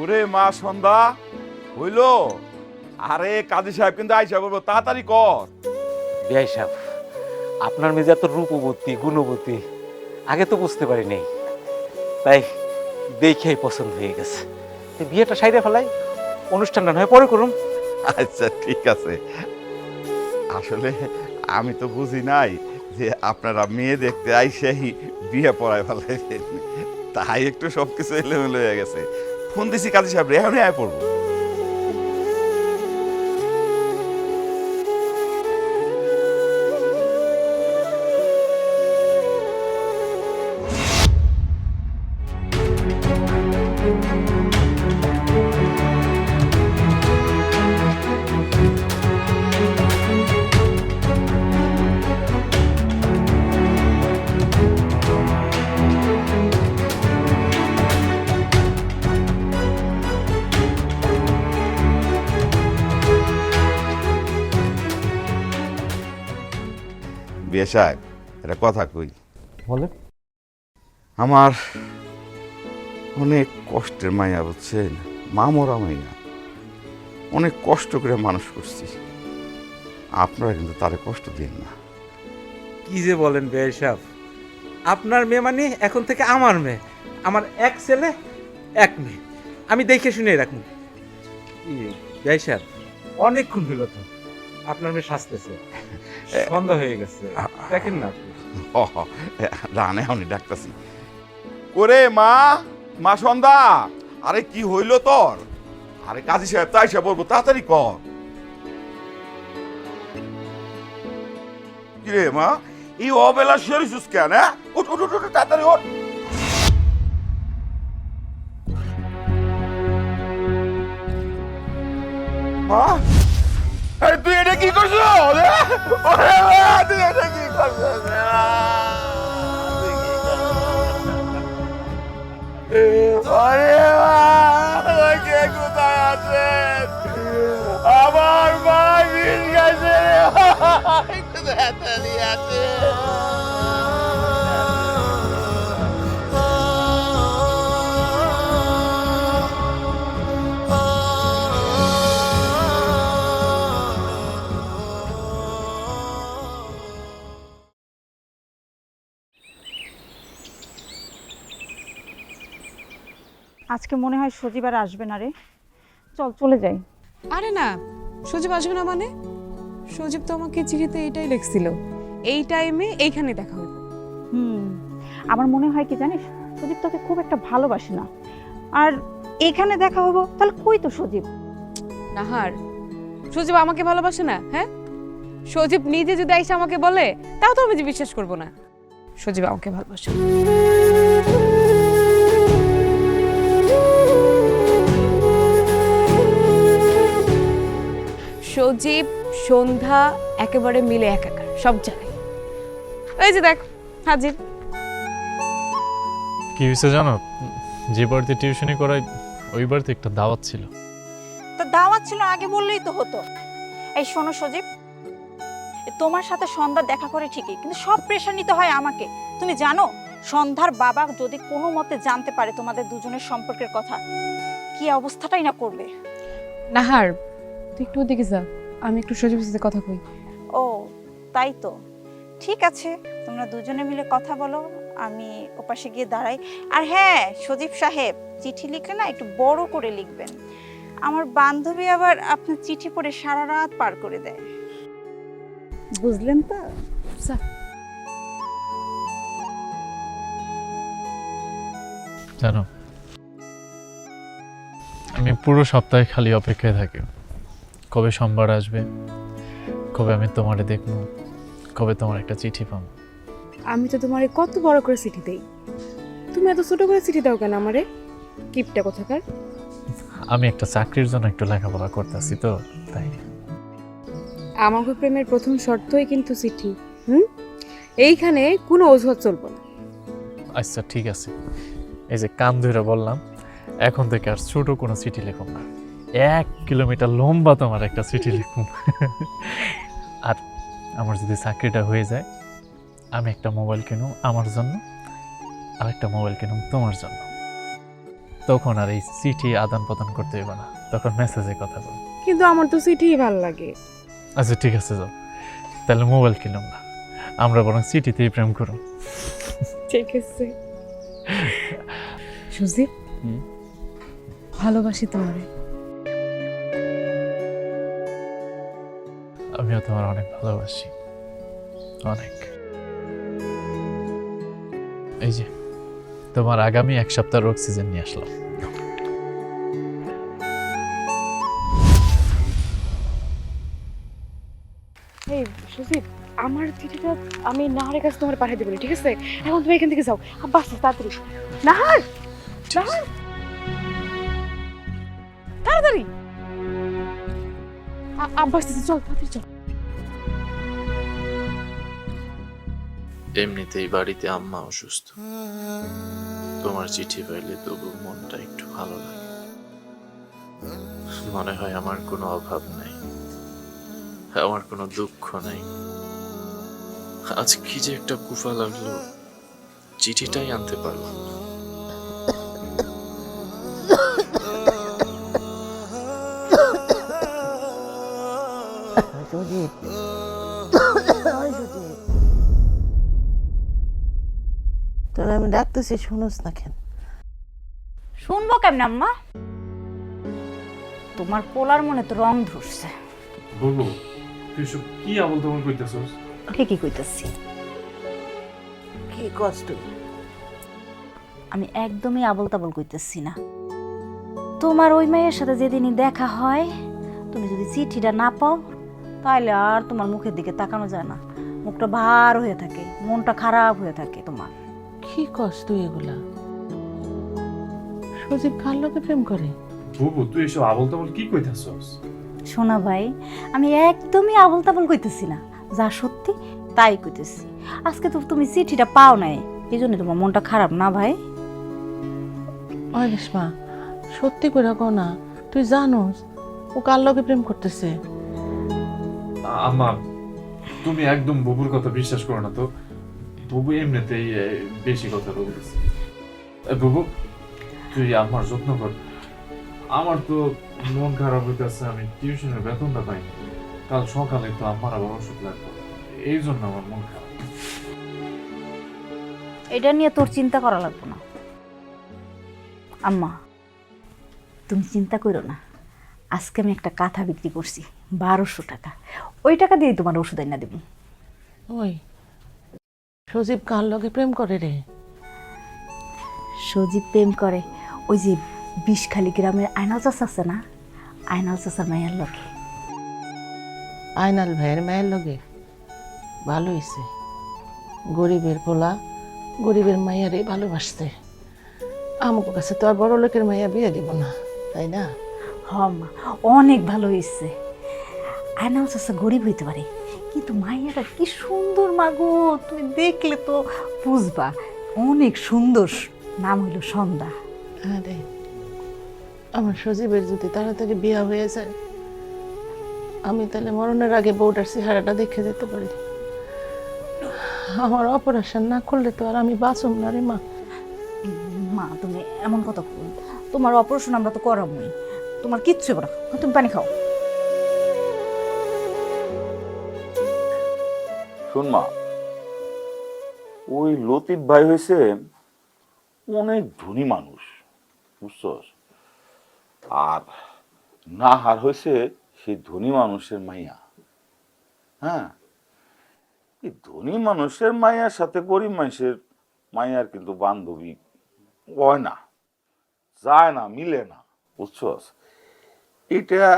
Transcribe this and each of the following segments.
ওরে মা সন্ধ্যা হইল। আরে কাজী সাহেব কিন্তু আইসা বলবো, তাড়াতাড়ি কর। বিআই সাহেব, আপনার মেয়ে এত রূপবতী গুণবতী আগে তো বুঝতে পারি নাই, তাই দেখেই পছন্দ হয়ে গেছে। বিয়েটা সাইডে ফেলাই, অনুষ্ঠানটা নয় পরে করুন। আচ্ছা ঠিক আছে। আসলে আমি তো বুঝি নাই যে আপনারা মেয়ে দেখতে আইসাই বিয়ে পড়ায় ফেলাইছেন, তাই একটু সবকিছু এলোমেলো হয়ে গেছে। ফোন দিছি কাজী সাহেব, রেহানে আয় পড়বো। বিয়ে সাহেব, এটা কথা কই। বলেন। আমার অনেক কষ্টের মাইয়া, বুঝছেন, মা মরা মাইয়া, অনেক কষ্ট করে মানুষ করছি। আপনারা কিন্তু তারে কষ্ট দিন না। কি যে বলেন বিআই সাহেব, আপনার মেয়ে মানে এখন থেকে আমার মেয়ে, আমার এক ছেলে এক মেয়ে, আমি দেখে শুনে রাখবো। বিআই সাহেব, অনেকক্ষণ হইল তো আপনার মেয়ে সাজতেছে, সন্ধ্যা হয়ে গেছে, দেখেন না আপনি। রানে আমি ডাকতাছি। ওরে মা, মা সন্ধ্যা, আরে কি হইল তোর? আরে কাজী সাহেব তাই সে বলবো, তাড়াতাড়ি কর। কি রে মা, এই অবেলা শরীর কেন? উঠ উঠ উঠ, তাড়াতাড়ি ওঠ। মা, আরে তুই এটা কি করছো? তুই এটা কি করছো? আরে মা, কে কোথায় আছেন? আমার মা বিষ গেছে, তাড়াতাড়ি আছে। আজকে মনে হয় সজীব আর আসবে না রে, চল চলে যাই। আরে না, সজীব আসবে না মানে? সজীব তো আমাকে চিঠিতে এইটাই লিখছিল, এই টাইমে এইখানে দেখা হইব। আমার মনে হয় কি জানিস, সজীব তোকে খুব একটা ভালোবাসে না, আর এখানে দেখা হবো তাহলে কই তো সজীব? নাহার, সজীব আমাকে ভালোবাসে না? হ্যাঁ, সজীব নিজে যদি এসে আমাকে বলে তাও তো আমি যে বিশ্বাস করব না। সজীব আমাকে ভালোবাসে। সজীব সন্ধ্যা একেবারে মিলে একাকার, সব জায়গায়। এই যে দেখ হাজির। কি হয়েছে জানো, যে বাড়িতে টিউশনি করাই ওই বাড়িতে একটা দাওয়াত ছিল। তো দাওয়াত ছিল, আগে বললেই তো হতো। এই শোনো সজীব, তোমার সাথে সন্ধ্যা দেখা করে ঠিকই, কিন্তু সব প্রেশার নিতে হয় আমাকে। তুমি জানো সন্ধ্যার বাবা যদি কোনো মতে জানতে পারে তোমাদের দুজনের সম্পর্কের কথা, কি অবস্থাটাই না করবে। নাহার, তুই একটু ওদিকে যা, আমি একটু সজীবের সাথে কথা কই। ও তাই তো, ঠিক আছে, তোমরা দুজনে মিলে কথা বলো, আমি ওপাশে গিয়ে দাঁড়াই। আর হ্যাঁ সজীব সাহেব, চিঠি লিখলে না একটু বড় করে লিখবেন। আমার বান্ধবী আবার আপনার চিঠি পড়ে সারা রাত পার করে দেয়, বুঝলেন তো? যা। জানো, আমি পুরো সপ্তাহে খালি অপেক্ষায় থাকি, কবে সোমবার আসবে, কবে আমি তোমারে দেখবো, কবে তোমার একটা চিঠি পাবো। আমি তো তোমারে কত বড় করে চিঠি দেই, তুমি এত ছোট করে চিঠি দাও কেন আমারে? কিপটা কোথাকার। আমি একটা চাকরির জন্য একটু লেখাপড়া করতেছি তো, তাই। আমাকে প্রেমের প্রথম শর্তই কিন্তু চিঠি। এইখানে কোনো অজুহাত চলবো না। আচ্ছা ঠিক আছে, এই যে কান ধরে বললাম, এখন থেকে আর ছোট কোনো চিঠি লিখুম না, 1 কিলোমিটার লম্বা তোমার একটা চিঠি লিখুম। আর আমার যদি চাকরিটা হয়ে যায়, আমি একটা মোবাইল কিনুম আমার জন্য, আর একটা মোবাইল কিনুম তোমার জন্য। তখন আর এই চিঠি আদান প্রদান করতে হবে না, তখন মেসেজে কথা বল। কিন্তু আমার তো চিঠিই ভাল লাগে। আচ্ছা ঠিক আছে, যাও তাহলে মোবাইল কিনুম না, আমরা বরং চিঠিতেই প্রেম করুন। ঠিক আছে সুজিত, ভালোবাসি তোমারে। আমিও তোমার অনেক ভালোবাসি, অনেক। এই যে তোমার আগামী 1 সপ্তাহের অক্সিজেন নিয়ে আসলাম। এই সুজিত, আমার চিঠিটা আমি নাহারের কাছে তোমার পাঠিয়ে দেবো, ঠিক আছে? এখন তুমি এখান থেকে যাও, আব্বা আসছে, তাড়াতাড়ি। নাহার, নাহার, তাড়াতাড়ি। আব্বা আসতেছে, চল তাড়াতাড়ি চল। এমনিতেই বাড়িতে আম্মা অসুস্থ, তোমার চিঠি পাইলে তবু মনটা একটু ভালো লাগে। মনে হয় আমার কোনো অভাব নাই, আমার কোনো দুঃখ নাই। আজ কি যে একটা কুফা লাগলো, চিঠিটাই আনতে পারলাম না। তোর আমি ডাকতেছি, শুনোস না কেন? শুনবো কেমন আম্মা? তোমার পোলার মনে তো রং ধরছে। বলবো তুই সব কি আবল তাবল কইতেছস? ঠিকই কইতাছি, কি কষ্ট তুই? আমি একদমই আবল তাবল কইতেছি না। তোমার ওই মেয়ের সাথে যেদিনই দেখা হয়, তুমি যদি চিঠিটা না পাও, তাহলে আর তোমার মুখের দিকে তাকানো যায় না। মুখটা ভার হয়ে থাকে, মনটা খারাপ হয়ে থাকে তোমার। কি কষ্ট তুই এগুলা? সজীব কার লোকে প্রেম করে? বুবু তুই এসব আবল তাবল কি কইতেছস? শোনা ভাই, আমি একদমই আবল তাবল কইতেছি না, যা সত্যি তাই কইতেছি। আজকে তো তুমি চিঠিটা পাও নাই, এই জন্য তোমার মনটা খারাপ না ভাই? ওই রেশমা, সত্যি করে কও না, তুই জানোস ও কার লোকে প্রেম করতেছে? আম্মা তুমি একদম বুবুর কথা বিশ্বাস করো না তো, বুবু এমনিতেই বেশি কথা বলতেছে। বুবু তুই আমার যত্ন কর, আমার তো মন খারাপ হইতেছে, আমি টিউশনের বেতনটা পাই, কাল সকালে তো আমার আবার ওষুধ লাগবে, এই জন্য আমার মন খারাপ। এটা নিয়ে তোর চিন্তা করা লাগবে না আম্মা, তুমি চিন্তা করো না। আজকে আমি একটা কাঁথা বিক্রি করছি 1200 টাকা, ওই টাকা দিয়ে তোমার ওষুধ এনে দেবো। ওই সজীব কার লোকে প্রেম করে রে? সজীব প্রেম করে ওই যে বিষখালী গ্রামের আয়নাল চাষা আছে না, আয়নাল চাষার মায়ের লোকে। আয়নাল ভাইয়ের মায়ের লগে? ভালো হয়েছে, গরিবের পোলা গরিবের মাইয়ারে ভালোবাসছে। আমার কাছে তো আর বড় লোকের মাইয়া বিয়ে দিব না, তাই না? হ মা, অনেক ভালো হয়েছে। আয়নাল চাষা গরিব হইতে পারে, কিন্তু মাইয়াটা কি সুন্দর মা গো, তুমি দেখলে তো বুঝবা। অনেক সুন্দর, নাম হইল সন্ধ্যা। আরে আমার সজীবের যদি তাড়াতাড়ি বিয়ে হয়ে যায়, আমি তাহলে মরণের আগে বউটার চেহারাটা দেখে যেতে পারি। আমার অপারেশন না করলে তো আর আমি বাঁচব না রে মা। মা তুমি এমন কথা বল, তোমার অপারেশন আমরা তো করাবই, তোমার কিচ্ছু হবে না, তুমি পানি খাও। শোন মা, ওই লতিফ ভাই হয়েছে অনেক ধনী মানুষ, বুঝছস? আর নাহার হয়েছে সেই ধনী মানুষের মাইয়া। হ্যাঁ, এই ধনী মানুষের মাইয়ার সাথে গরিব মানুষের মাইয়ার কিন্তু বান্ধবী হয় না, যায় না, মিলে না, বুঝছস? এটা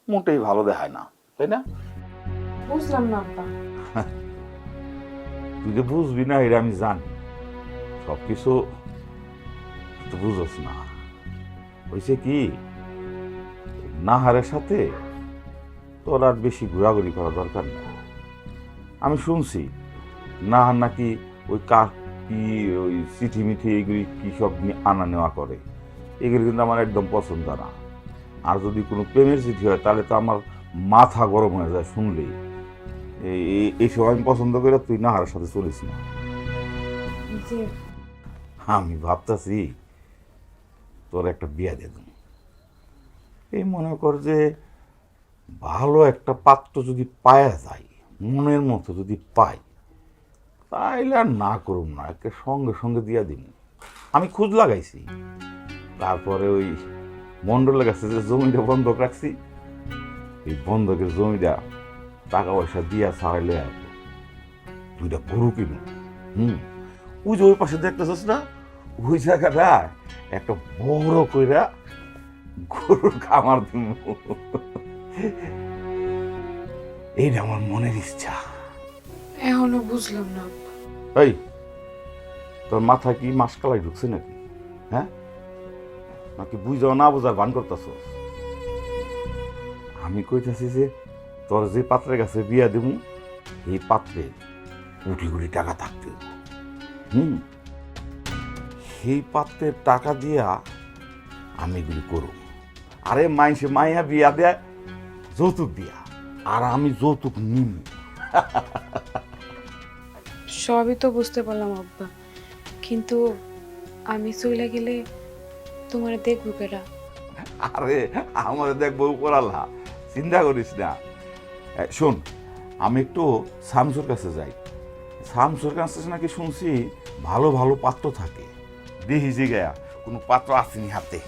মোটেই ভালো দেখায় না, তাই না? বুঝলাম না আব্বা। তুই যে বুঝবি না এটা আমি জানি, সবকিছু তো বুঝোস না। হয়েছে কি, নাহারের সাথে তোর আর বেশি ঘোরাঘুরি করা দরকার নেই। আমি শুনছি নাহার নাকি ওই কি ওই চিঠি মিঠি এগুলি কি সব আনা নেওয়া করে, এগুলি কিন্তু আমার একদম পছন্দ না। আর যদি কোনো প্রেমের চিঠি হয় তাহলে তো আমার মাথা গরম হয়ে যায় শুনলেই। এইসব আমি পছন্দ করে তুই নাহারের সাথে চলিস না। আমি ভাবতেছি তোর একটা বিয়া দিয়ে দেব। এই মনে কর যে ভালো একটা পাত্র যদি পায়া যায়, মনের মতো যদি পাই, তাইলে আর না করুম না, একে সঙ্গে সঙ্গে দিয়া দিন। আমি খোঁজ লাগাইছি, তারপরে ওই মন্ডলের কাছে যে জমিটা বন্ধক রাখছি, এই বন্ধকের জমিটা টাকা পয়সা দিয়া ছাড়াইলে আসবো, 2টা গরু কিনো। ওই যে ওই পাশে দেখতেছিস না, ওই জায়গাটা একটা বড় কইরা গরুর খামার দিব। এইটা আমার মনের ইচ্ছা। এখনো বুঝলাম না। এই, তোর মাথায় কি মাসকালাই ঢুকছে নাকি? হ্যাঁ, নাকি বুঝাও না বুঝার ভান করতেছ? আমি কইতেছি যে তোর যে পাত্রের কাছে বিয়া দেব, এই পাত্রে কোটি কোটি টাকা থাকতে হবে। সেই পাত্রের টাকা দিয়া আমি এগুলি করব। আরে মাইসে মাইয়া বিয়া দেয় যৌতুক দিয়া, আর আমি যৌতুক নিম। সবই তো বুঝতে পারলাম আব্বা, কিন্তু আমি চলে গেলে তোমার দেখবো কেরা? আরে আমার দেখবো উপরালা, চিন্তা করিস না। শোন, আমি একটু শামসুর কাছে যাই। শামসুর কাছে নাকি শুনছি ভালো ভালো পাত্র থাকে। দেখি যে গায়া কোনো পাত্র আসেনি হাতে।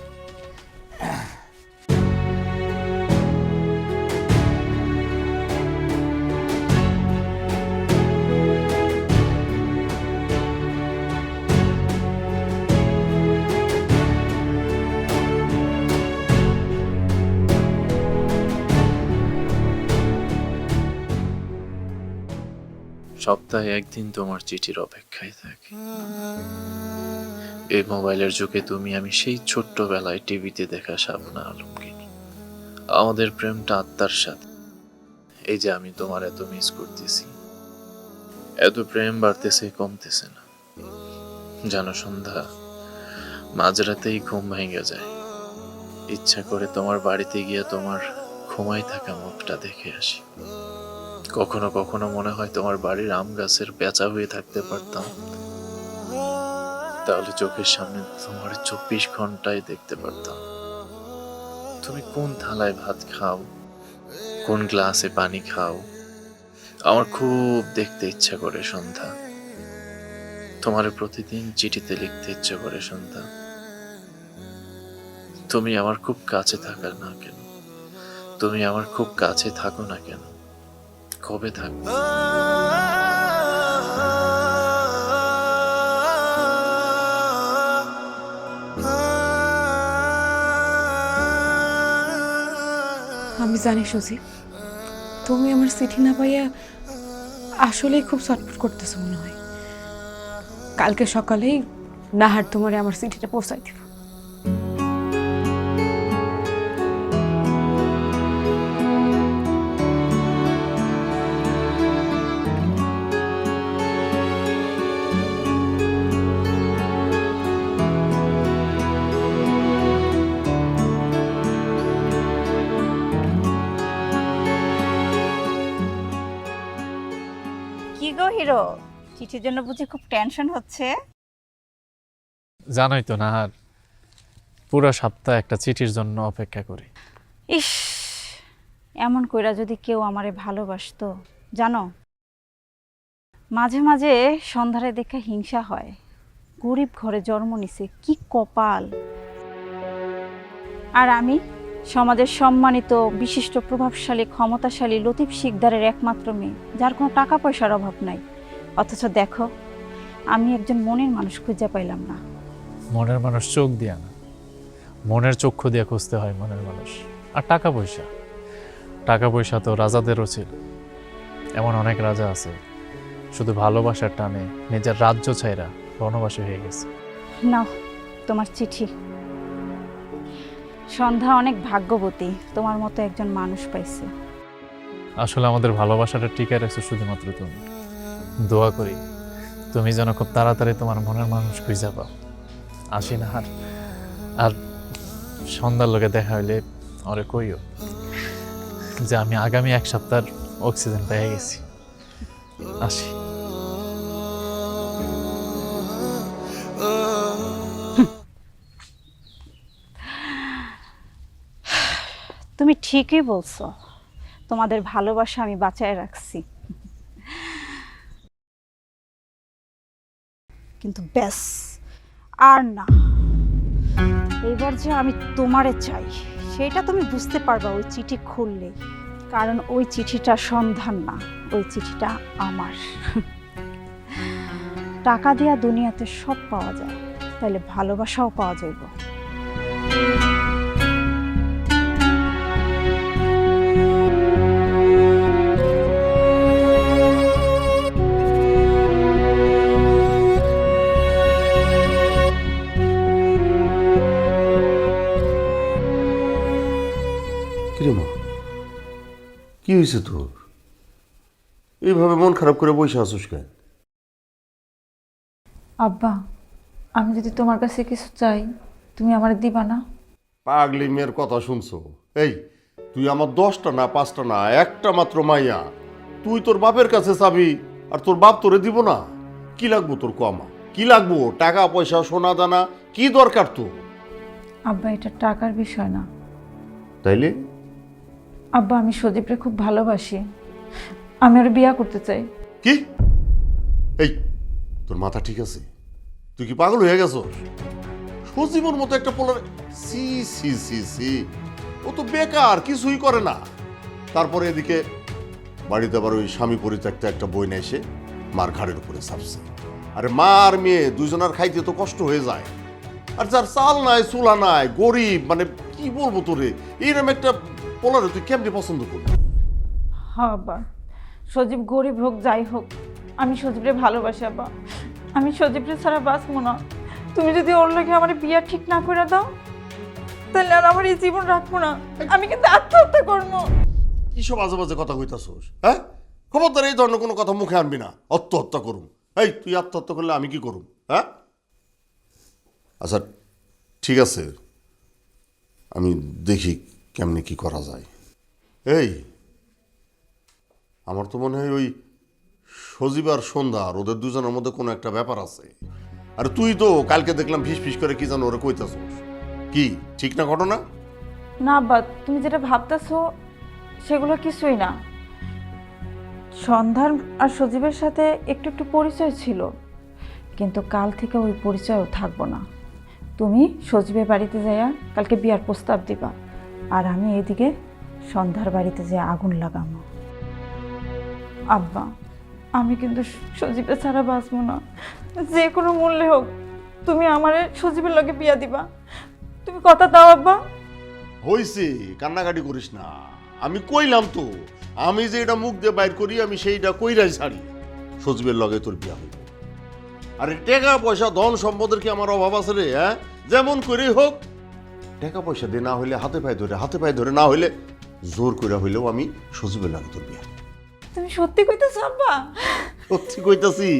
সপ্তাহে একদিন তোমার চিঠির অপেক্ষায় থাকি। এই মোবাইলের যুগে তুমি আমি সেই ছোট্টবেলায় টিভিতে দেখা শাবনা আলমগীর। আমাদের প্রেমটা আত্মার সাথে। এই যে আমি তোমার এত মিস করতেছি, এত প্রেম বাড়তেছে কমতেছে না। জানো সন্ধ্যা, মাঝরাতেই ঘুম ভেঙে যায়, ইচ্ছা করে তোমার বাড়িতে গিয়ে তোমার ঘুমাই থাকা মুখটা দেখে আসি। কখনো কখনো মনে হয় তোমার বাড়ির আম গাছের পেঁচা হয়ে থাকতে পারতাম, তাহলে চোখের সামনে তোমার 24 ঘন্টায় দেখতে পারতাম। তুমি কোন থালায় ভাত খাও, কোন গ্লাসে পানি খাও, আমার খুব দেখতে ইচ্ছা করে সন্ধ্যা। তোমার প্রতিদিন চিঠিতে লিখতে ইচ্ছা করে সন্ধ্যা। তুমি আমার খুব কাছে থাকার না কেন, তুমি আমার খুব কাছে থাকো না কেন, কবে থাকবে? আমি জানি সুজি, তুমি আমার চিঠি না পাইয়া আসলেই খুব ছটফট করতেছো মনে হয়। কালকে সকালেই নাহার তোমারে আমার চিঠিটা পৌঁছাই দিব। কি গো হিরো, চিঠির জন্য বুঝি খুব টেনশন হচ্ছে? জানোই তো নাহার, পুরো সপ্তাহ একটা চিঠির জন্য অপেক্ষা করি। ইস, এমন কইরা যদি কেউ আমারে ভালোবাসতো, জানো, মাঝে মাঝে সন্ধ্যারে দেখে হিংসা হয়। গরিব ঘরে জন্ম নিছে, কি কপাল। আর আমি সমাজের সম্মানিত, বিশিষ্ট, প্রভাবশালী, ক্ষমতাশালী লতিফ শিকদারের একমাত্র মেয়ে, যার কোনো টাকা পয়সার অভাব নাই। অথচ দেখো, আমি একজন মনের মানুষ খুঁজে পাইলাম না। মনের মানুষ চোখ দিয়া না, মনের চক্ষু দিয়ে খুঁজতে হয় মনের মানুষ। আর টাকা পয়সা, টাকা পয়সা তো রাজাদেরও ছিল। এমন অনেক রাজা আছে শুধু ভালোবাসার টানে নিজের রাজ্য ছাইরা বনবাসী হয়ে গেছে। নাও তোমার চিঠি। সন্ধ্যা অনেক ভাগ্যবতী, তোমার মতো একজন মানুষ পাইছে। আসলে আমাদের ভালোবাসাটা টিকে রাখছো শুধুমাত্র তুমি। দোয়া করি তুমি যেন খুব তাড়াতাড়ি তোমার মনের মানুষ খুঁজে পাও। আসি না আর সন্ধ্যার লোকে দেখা হইলে ওরে কইও যে আমি আগামী 1 সপ্তাহ অক্সিজেন পেয়ে গেছি। আসি। তুমি ঠিকই বলছো, তোমাদের ভালোবাসা আমি বাঁচায় রাখছি। কিন্তু ব্যাস, আর না। এবার যে আমি তোমারে চাই সেটা তুমি বুঝতে পারবা ওই চিঠি খুললে। কারণ ওই চিঠিটা সন্ধান না, ওই চিঠিটা আমার। টাকা দিয়া দুনিয়াতে সব পাওয়া যায়, তাহলে ভালোবাসাও পাওয়া যাইব। কিরে মা, কি হয়েছে তোর? এইভাবে মন খারাপ করে বসে আছিস কেন? আব্বা, আমি যদি তোমার কাছে কিছু চাই তুমি আমার দিবা না? পাগলি মেয়ের কথা শুনছো? এই, তুই আমার 10টা না 5টা না, একটা মাত্র মাইয়া। তুই তোর বাপের কাছে চাবি আর তোর বাপ তোরে দিব না? কি লাগবো তোর কমা? কি লাগবো? টাকা পয়সা, সোনা দানা, কি দরকার তোর? আব্বা, এটা টাকার বিষয় না। তাইলে? আব্বা, আমি সজীবরে খুব ভালোবাসি, আমি ওর বিয়া করতে চাই। কি? এই, তোর মাথা ঠিক আছে? তুই কি পাগল হয়ে গেছস? সজীবর মতো একটা পোলার, সি সি সি সি, ও তো বেকার, কিছুই করে না। তারপরে এদিকে বাড়িতে আবার ওই স্বামী পরিত্যক্ত একটা বই না এসে মার ঘাড়ের উপরে চাপছে। আরে মা আর মেয়ে দুজনের খাইতে তো কষ্ট হয়ে যায়। আর যার চাল নাই, চুলা নাই, গরিব, মানে কি বলবো তোরে, এইরকম একটা পোলারে তুই কেমনি পছন্দ করবি? হ্যাঁ আব্বা, সজীব গরিব হোক যাই হোক, আমি সজীবরে ভালোবাসি আব্বা। আমি সজীবরে ছাড়া বাঁচবো না। তুমি যদি ওর লাগে আমার বিয়া ঠিক না করে দাও, তাহলে আর আমার এই জীবন রাখবো না, আমি কিন্তু আত্মহত্যা করবো। কিসব আজে বাজে কথা কইতাছোস? হ্যাঁ, খবরদার এই ধরনের কোনো কথা মুখে আনবি না। আত্মহত্যা করুম? এই, তুই আত্মহত্যা করলে আমি কি করুম? হ্যাঁ, আচ্ছা ঠিক আছে, আমি দেখি কেমনে কি করা যায়। এই, আমার তো মনে হয় ওই সজীব আর সন্ধ্যা আর ওদের দুজনের মধ্যে কোনো একটা ব্যাপার আছে। আর তুই তো কালকে দেখলাম ফিস ফিস করে কি জানো ওরা কইতাছোস। কি ঠিক না ঘটনা? না আব্বা, তুমি যেটা ভাবতেছো সেগুলো কিছুই না। সন্ধ্যার আর সজীবের সাথে একটু একটু পরিচয় ছিল, কিন্তু কাল থেকে ওই পরিচয়ও থাকবো না। তুমি সজীবের বাড়িতে যাইয়া কালকে বিয়ার প্রস্তাব দিবা, আর আমি এদিকে সন্ধ্যার বাড়িতে যেয়ে আগুন লাগাবো। আব্বা, আমি কিন্তু সজীবের ছাড়া বাঁচবো না। যে কোনো মূল্যে হোক তুমি আমারে সজীবের লগে বিয়া দিবা। তুমি কথা দাও আব্বা। হইছে, কান্নাকাটি করিস না। আমি কইলাম তো, আমি যে এটা মুখ দিয়ে বাইর করি আমি সেইটা কইরাই ছাড়ি। সজীবের লগে তোর বিয়া হইব। আরে টাকা পয়সা ধন সম্পদের কি আমার অভাব আছে রে? হ্যাঁ, যেমন করেই হোক টাকা পয়সা দিয়ে না হইলে হাতে পায়ে ধরে না হইলে জোর করে হইলেও আমি সজীবের লগে তোর বিয়া। তুমি সত্যি কইতেছো আব্বা? সত্যি কইতাছি,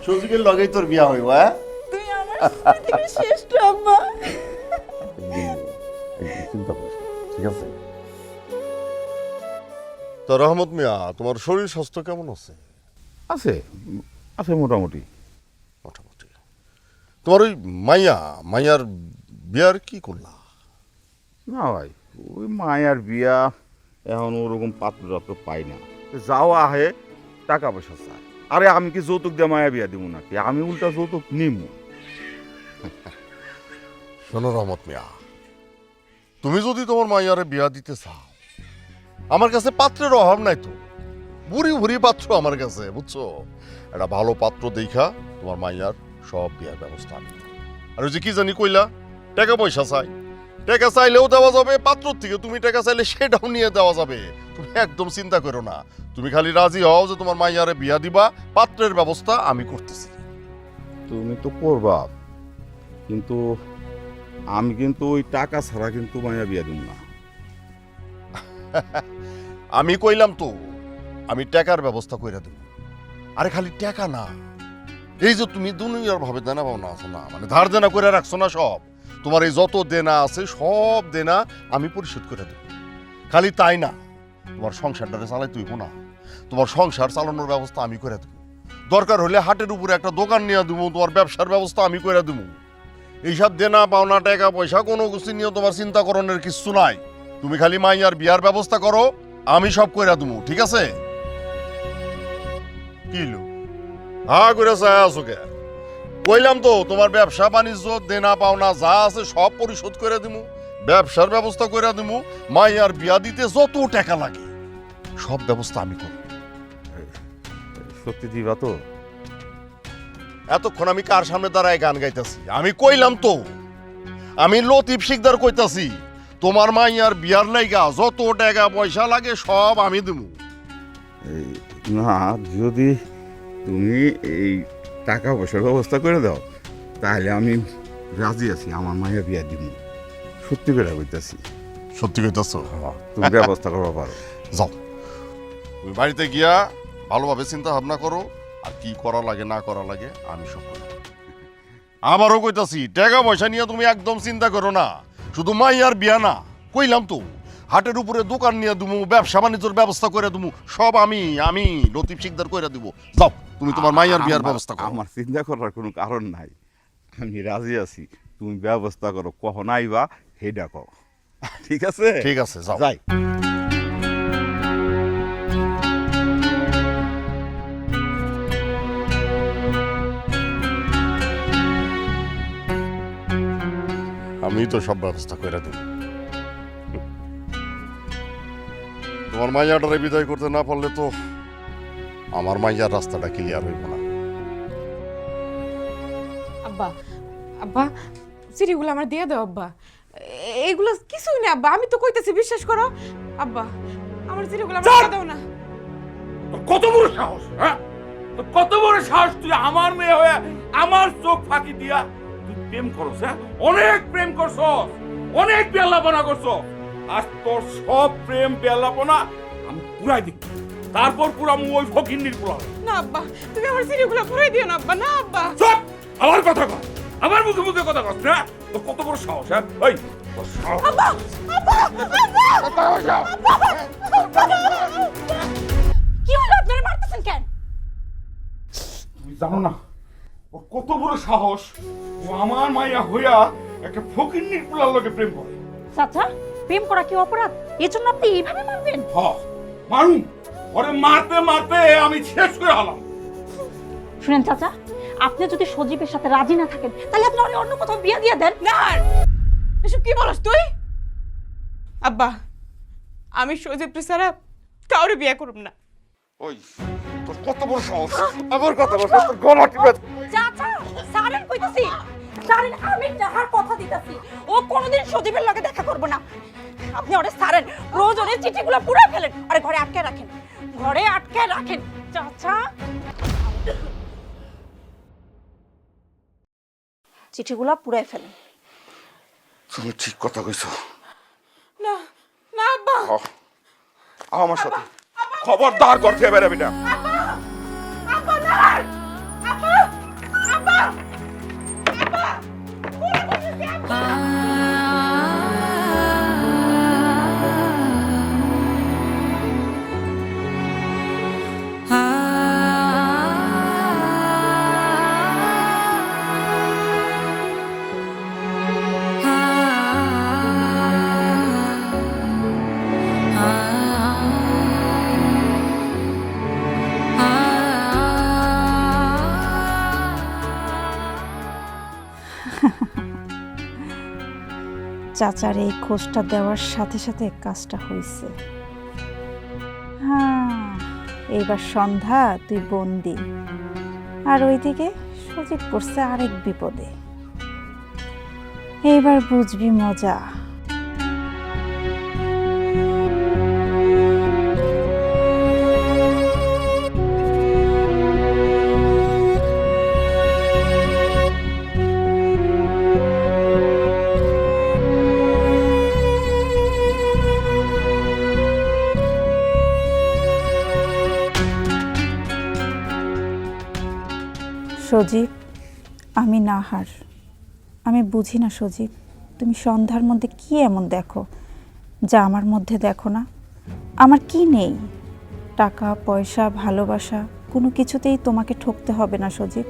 সজীবের লগেই তোর বিয়া হইব। হ্যাঁ, তুমি আমার পৃথিবীর শ্রেষ্ঠ আব্বা। চিন্তা করিস না, ঠিক আছে? তা রহমত মিয়া, তোমার শরীর স্বাস্থ্য কেমন আছে? আছে, আছে মোটামুটি। মোটামুটি। তোমার ওই মাইয়ার বিয়ার কি করলা? না ভাই, ওই মায়ার বিয়া এখন ওরকম পাত্র পাই না। যাওয়া আহে টাকা পয়সা চায়। আরে আমি কি যৌতুক দিয়ে মায়া বিয়া দিব নাকি? আমি উল্টা যৌতুক নিম। শোনো রহমত মিয়া, তুমি যদি তোমার মাইয়ারে বিয়া দিতে চাও, আমার কাছে পাত্রের অভাব নাই তো। বুড়ি ভুড়ি পাত্র আমার কাছে, বুঝছো? একটা ভালো পাত্র দেখা তোমার মাইয়ার সব বিয়ার ব্যবস্থা আমি। আর ওই যে কি জানি কইলা, টাকা পয়সা চাই। টাকা চাইলেও দেওয়া যাবে, পাত্র থেকে তুমি টাকা চাইলে সেটাও নিয়ে দেওয়া যাবে। তুমি একদম চিন্তা করো না, তুমি খালি রাজি হও যে তোমার মাইয়ারে বিয়া দিবা, পাত্রের ব্যবস্থা আমি করতেছি। তুমি তো করবা, কিন্তু আমি কিন্তু ওই টাকা ছাড়া কিন্তু মায়া বিয়া দিব না। আমি কইলাম তো, আমি টাকার ব্যবস্থা কইরা দেব। আরে খালি টাকা না, এই যে তুমি দুনিয়ার ভাবে দেনা পাওনা আছে না, মানে ধার দেনা করে রাখছো না সব, তোমার এই যত দেনা আছে সব দেনা আমি পরিশোধ করে দেব। খালি তাই না, তোমার সংসারটারে চালাই তুইব না, তোমার সংসার চালানোর ব্যবস্থা আমি করে দেব। দরকার হলে হাটের উপরে একটা দোকান নিয়ে দেবো, তোমার ব্যবসার ব্যবস্থা আমি করে দেবো। এইসব দেনা পাওনা টাকা পয়সা কোনো কিছু নিয়ে তোমার চিন্তা করণের কিছু নাই। তুমি খালি মাইয়ার বিয়ার ব্যবস্থা করো, আমি সব কইরা দেবো, ঠিক আছে? কিলো হ্যাঁ করে চাই আছো কে? কইলাম তো তোমার ব্যবসা বাণিজ্য দেনা পাওনা যা আছে সব পরিশোধ করে দিমু, ব্যবসার ব্যবস্থা করে দিমু, মাইয়ার বিয়া দিতে যত টাকা লাগে সব ব্যবস্থা আমি করব। সত্যি দিবা তো? এতক্ষণ আমি কার সামনে দাঁড়ায় গান গাইতাছি? আমি কইলাম তো, আমি লতিফ শিকদার কইতাছি, তোমার মাইয়ার বিয়ার লাইগা যত টাকা পয়সা লাগে সব আমি দিমু। এই, না, যদি তুমি এই টাকা পয়সার ব্যবস্থা করে দাও তাহলে আমি রাজি আছি, আমার মায়ের বিয়া দিব। সত্যি করে বলতেছি। সত্যি কইতাছো? তুমি ব্যবস্থা করবা পারো। যাও, তুমি বাড়িতে গিয়া ভালোভাবে চিন্তা ভাবনা করো, আর কি করা লাগে না করা লাগে আমি সব করব। আবারও কইতাছি, টাকা পয়সা নিয়ে তুমি একদম চিন্তা করো না। শুধু মাইয়ার বিয়া না, কইলাম তো হাটের উপরে দোকান নিয়ে দেবো, ব্যবসা বাণিজ্যের ব্যবস্থা করে দেবো, সব আমি লতিফ শিকদার করে দিব। যাও, তুমি তোমার মাইয়ার বিয়ার ব্যবস্থা করো। আমার চিন্তা করার কোনো কারণ নাই, আমি রাজি আছি। তুমি ব্যবস্থা করো, কখন আইবা হেডা কও, ঠিক আছে? ঠিক আছে, যাও। যাই। আমি তো সব ব্যবস্থা করে দেব। তোমার মাইয়াটারে বিদায় করতে না পারলে তো আমার মাইয়ার রাস্তাটা ক্লিয়ার হইব না। আব্বা, আব্বা, চিঠিগুলো আমার দিয়ে দাও আব্বা। এইগুলো কিছুই না আব্বা, আমি তো কইতেছি, বিশ্বাস করো আব্বা, আমার চিঠিগুলো আমার দিয়ে দাও না। তোর কত বড় সাহস, হ্যাঁ? তোর কত বড় সাহস, তুই আমার মেয়ে হয়ে আমার চোখ ফাঁকি দিয়া তুই প্রেম করছ, হ্যাঁ? অনেক প্রেম করছ, অনেক বেলাপনা করছ। আজ তোর সব প্রেম বেলাপনা আমি পুরাই দিব, তারপর পুরা ওই ফকিন্নির পুরা। না আব্বা, তুমি আমার চিঠিগুলো পুরাই দিও না আব্বা। না আব্বা, চুপ! আমার কথা কর, আমার মুখে মুখে কথা কর না। তোর কত বড় সাহস, হ্যাঁ? ওই তোর সাহস। আব্বা, আব্বা, কি হলো? আপনারা মারতেছেন কেন? তুমি জানো না ওর কত বড় সাহস, ও আমার মাইয়া হইয়া একটা ফকিন্নির পুলার লগে প্রেম করে। চাচা, প্রেম করা কি অপরাধ? এই জন্য আপনি এইভাবে মারবেন? হ, মারুম, ওরে মারতে মারতে আমি শেষ করে হলাম। শুনেন চাচা, আপনি যদি সজীবের সাথে রাজি না থাকেন তাহলে আপনি অন্য কোথাও বিয়ে দিয়ে দেন। না, এসব কি বলছ তুই? আব্বা, আমি সজীব ছাড়া কাউরে বিয়ে করব না। ওই তোর কত বড় সাহস, আমার কথা বল, তোর গলা টিপে। চাচা, সারেন কইতাছি, সারেন, আমি যাহার কথা দিতাছি ও কোনোদিন সজীবের লগে দেখা করব না। আপনি ওরে সারেন, রোজ ওরে চিঠিগুলো পুরাই ফেলেন, আরে ঘরে আটকে রাখেন, ঘরে আটকে রাখেন। চাচা, চিঠিগুলো পুরাই ফেলেন। তুমি ঠিক কথা কইছো। না, না আব্বা, আমার সাথে খবরদার ঘর থেকে বেরোবি না। আব্বা না, আব্বা, আব্বা, আব্বা, চাচার এই খোঁজটা দেওয়ার সাথে সাথে কাজটা হয়েছে। হ্যাঁ, এইবার সন্ধ্যা তুই বন্দি, আর ওইদিকে সজীব পড়ছে আরেক বিপদে। এইবার বুঝবি মজা। সজীব, আমি নাহার, আমি বুঝি না সজীব, তুমি সন্ধ্যার মধ্যে কি এমন দেখো যা আমার মধ্যে দেখো না? আমার কি নেই? টাকা পয়সা, ভালোবাসা, কোনো কিছুতেই তোমাকে ঠকতে হবে না সজীব।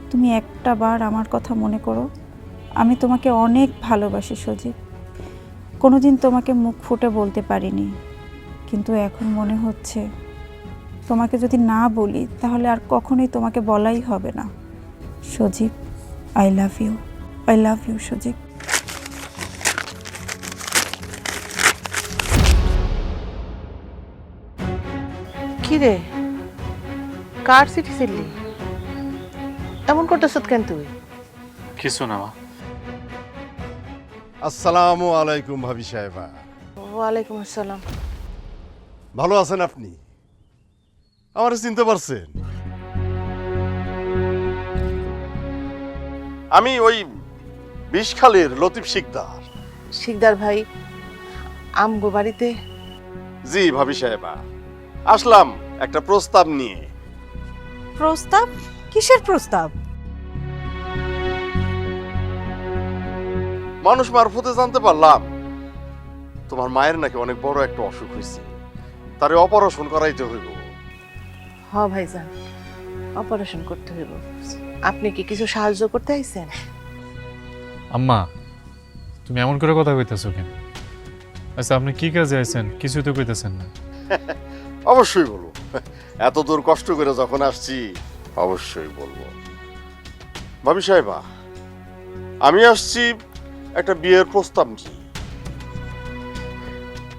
তুমি একটা বার আমার কথা মনে করো, আমি তোমাকে অনেক ভালোবাসি সজীব, কোনোদিন তোমাকে মুখ ফুটে বলতে পারিনি, কিন্তু এখন মনে হচ্ছে তোমাকে যদি না বলি তাহলে আর কখনোই তোমাকে বলাই হবে না। Sajib, I love you, I love you Sajib. কি রে, কার চিঠি ছিলি? এমন করতেছ কেন তুই? কিছু না মা। আসসালামু আলাইকুম ভাবি সাহেবা। ওয়ালাইকুম আসসালাম। ভালো আছেন আপনি? আমার চিনতে পারছেন? আমি ওই বিষখালীর লতিফ শিকদার। শিকদার ভাই, আমগো বাড়িতে? জি ভাবি সাহেবা, আসলাম একটা প্রস্তাব নিয়ে। প্রস্তাব? কিসের প্রস্তাব? মানুষ মারফতে জানতে পারলাম তোমার মায়ের নাকি অনেক বড় একটা অসুখ হয়েছে, তারে অপারেশন করাইতে হইব। হ ভাইজান, অপারেশন করতে হইব। আপনি কি কিছু সাহায্য করতে আইছেন? আম্মা, তুমি এমন করে কথা কইতেছো কেন? আচ্ছা, আপনি কি কাজে আইছেন? কিছু তো কইতেছেন না। অবশ্যই বলবো, এত দূর কষ্ট করে যখন আসছি অবশ্যই বলবো। ভাবি সাহেবা, আমি আসছি একটা বিয়ের প্রস্তাব নিয়ে।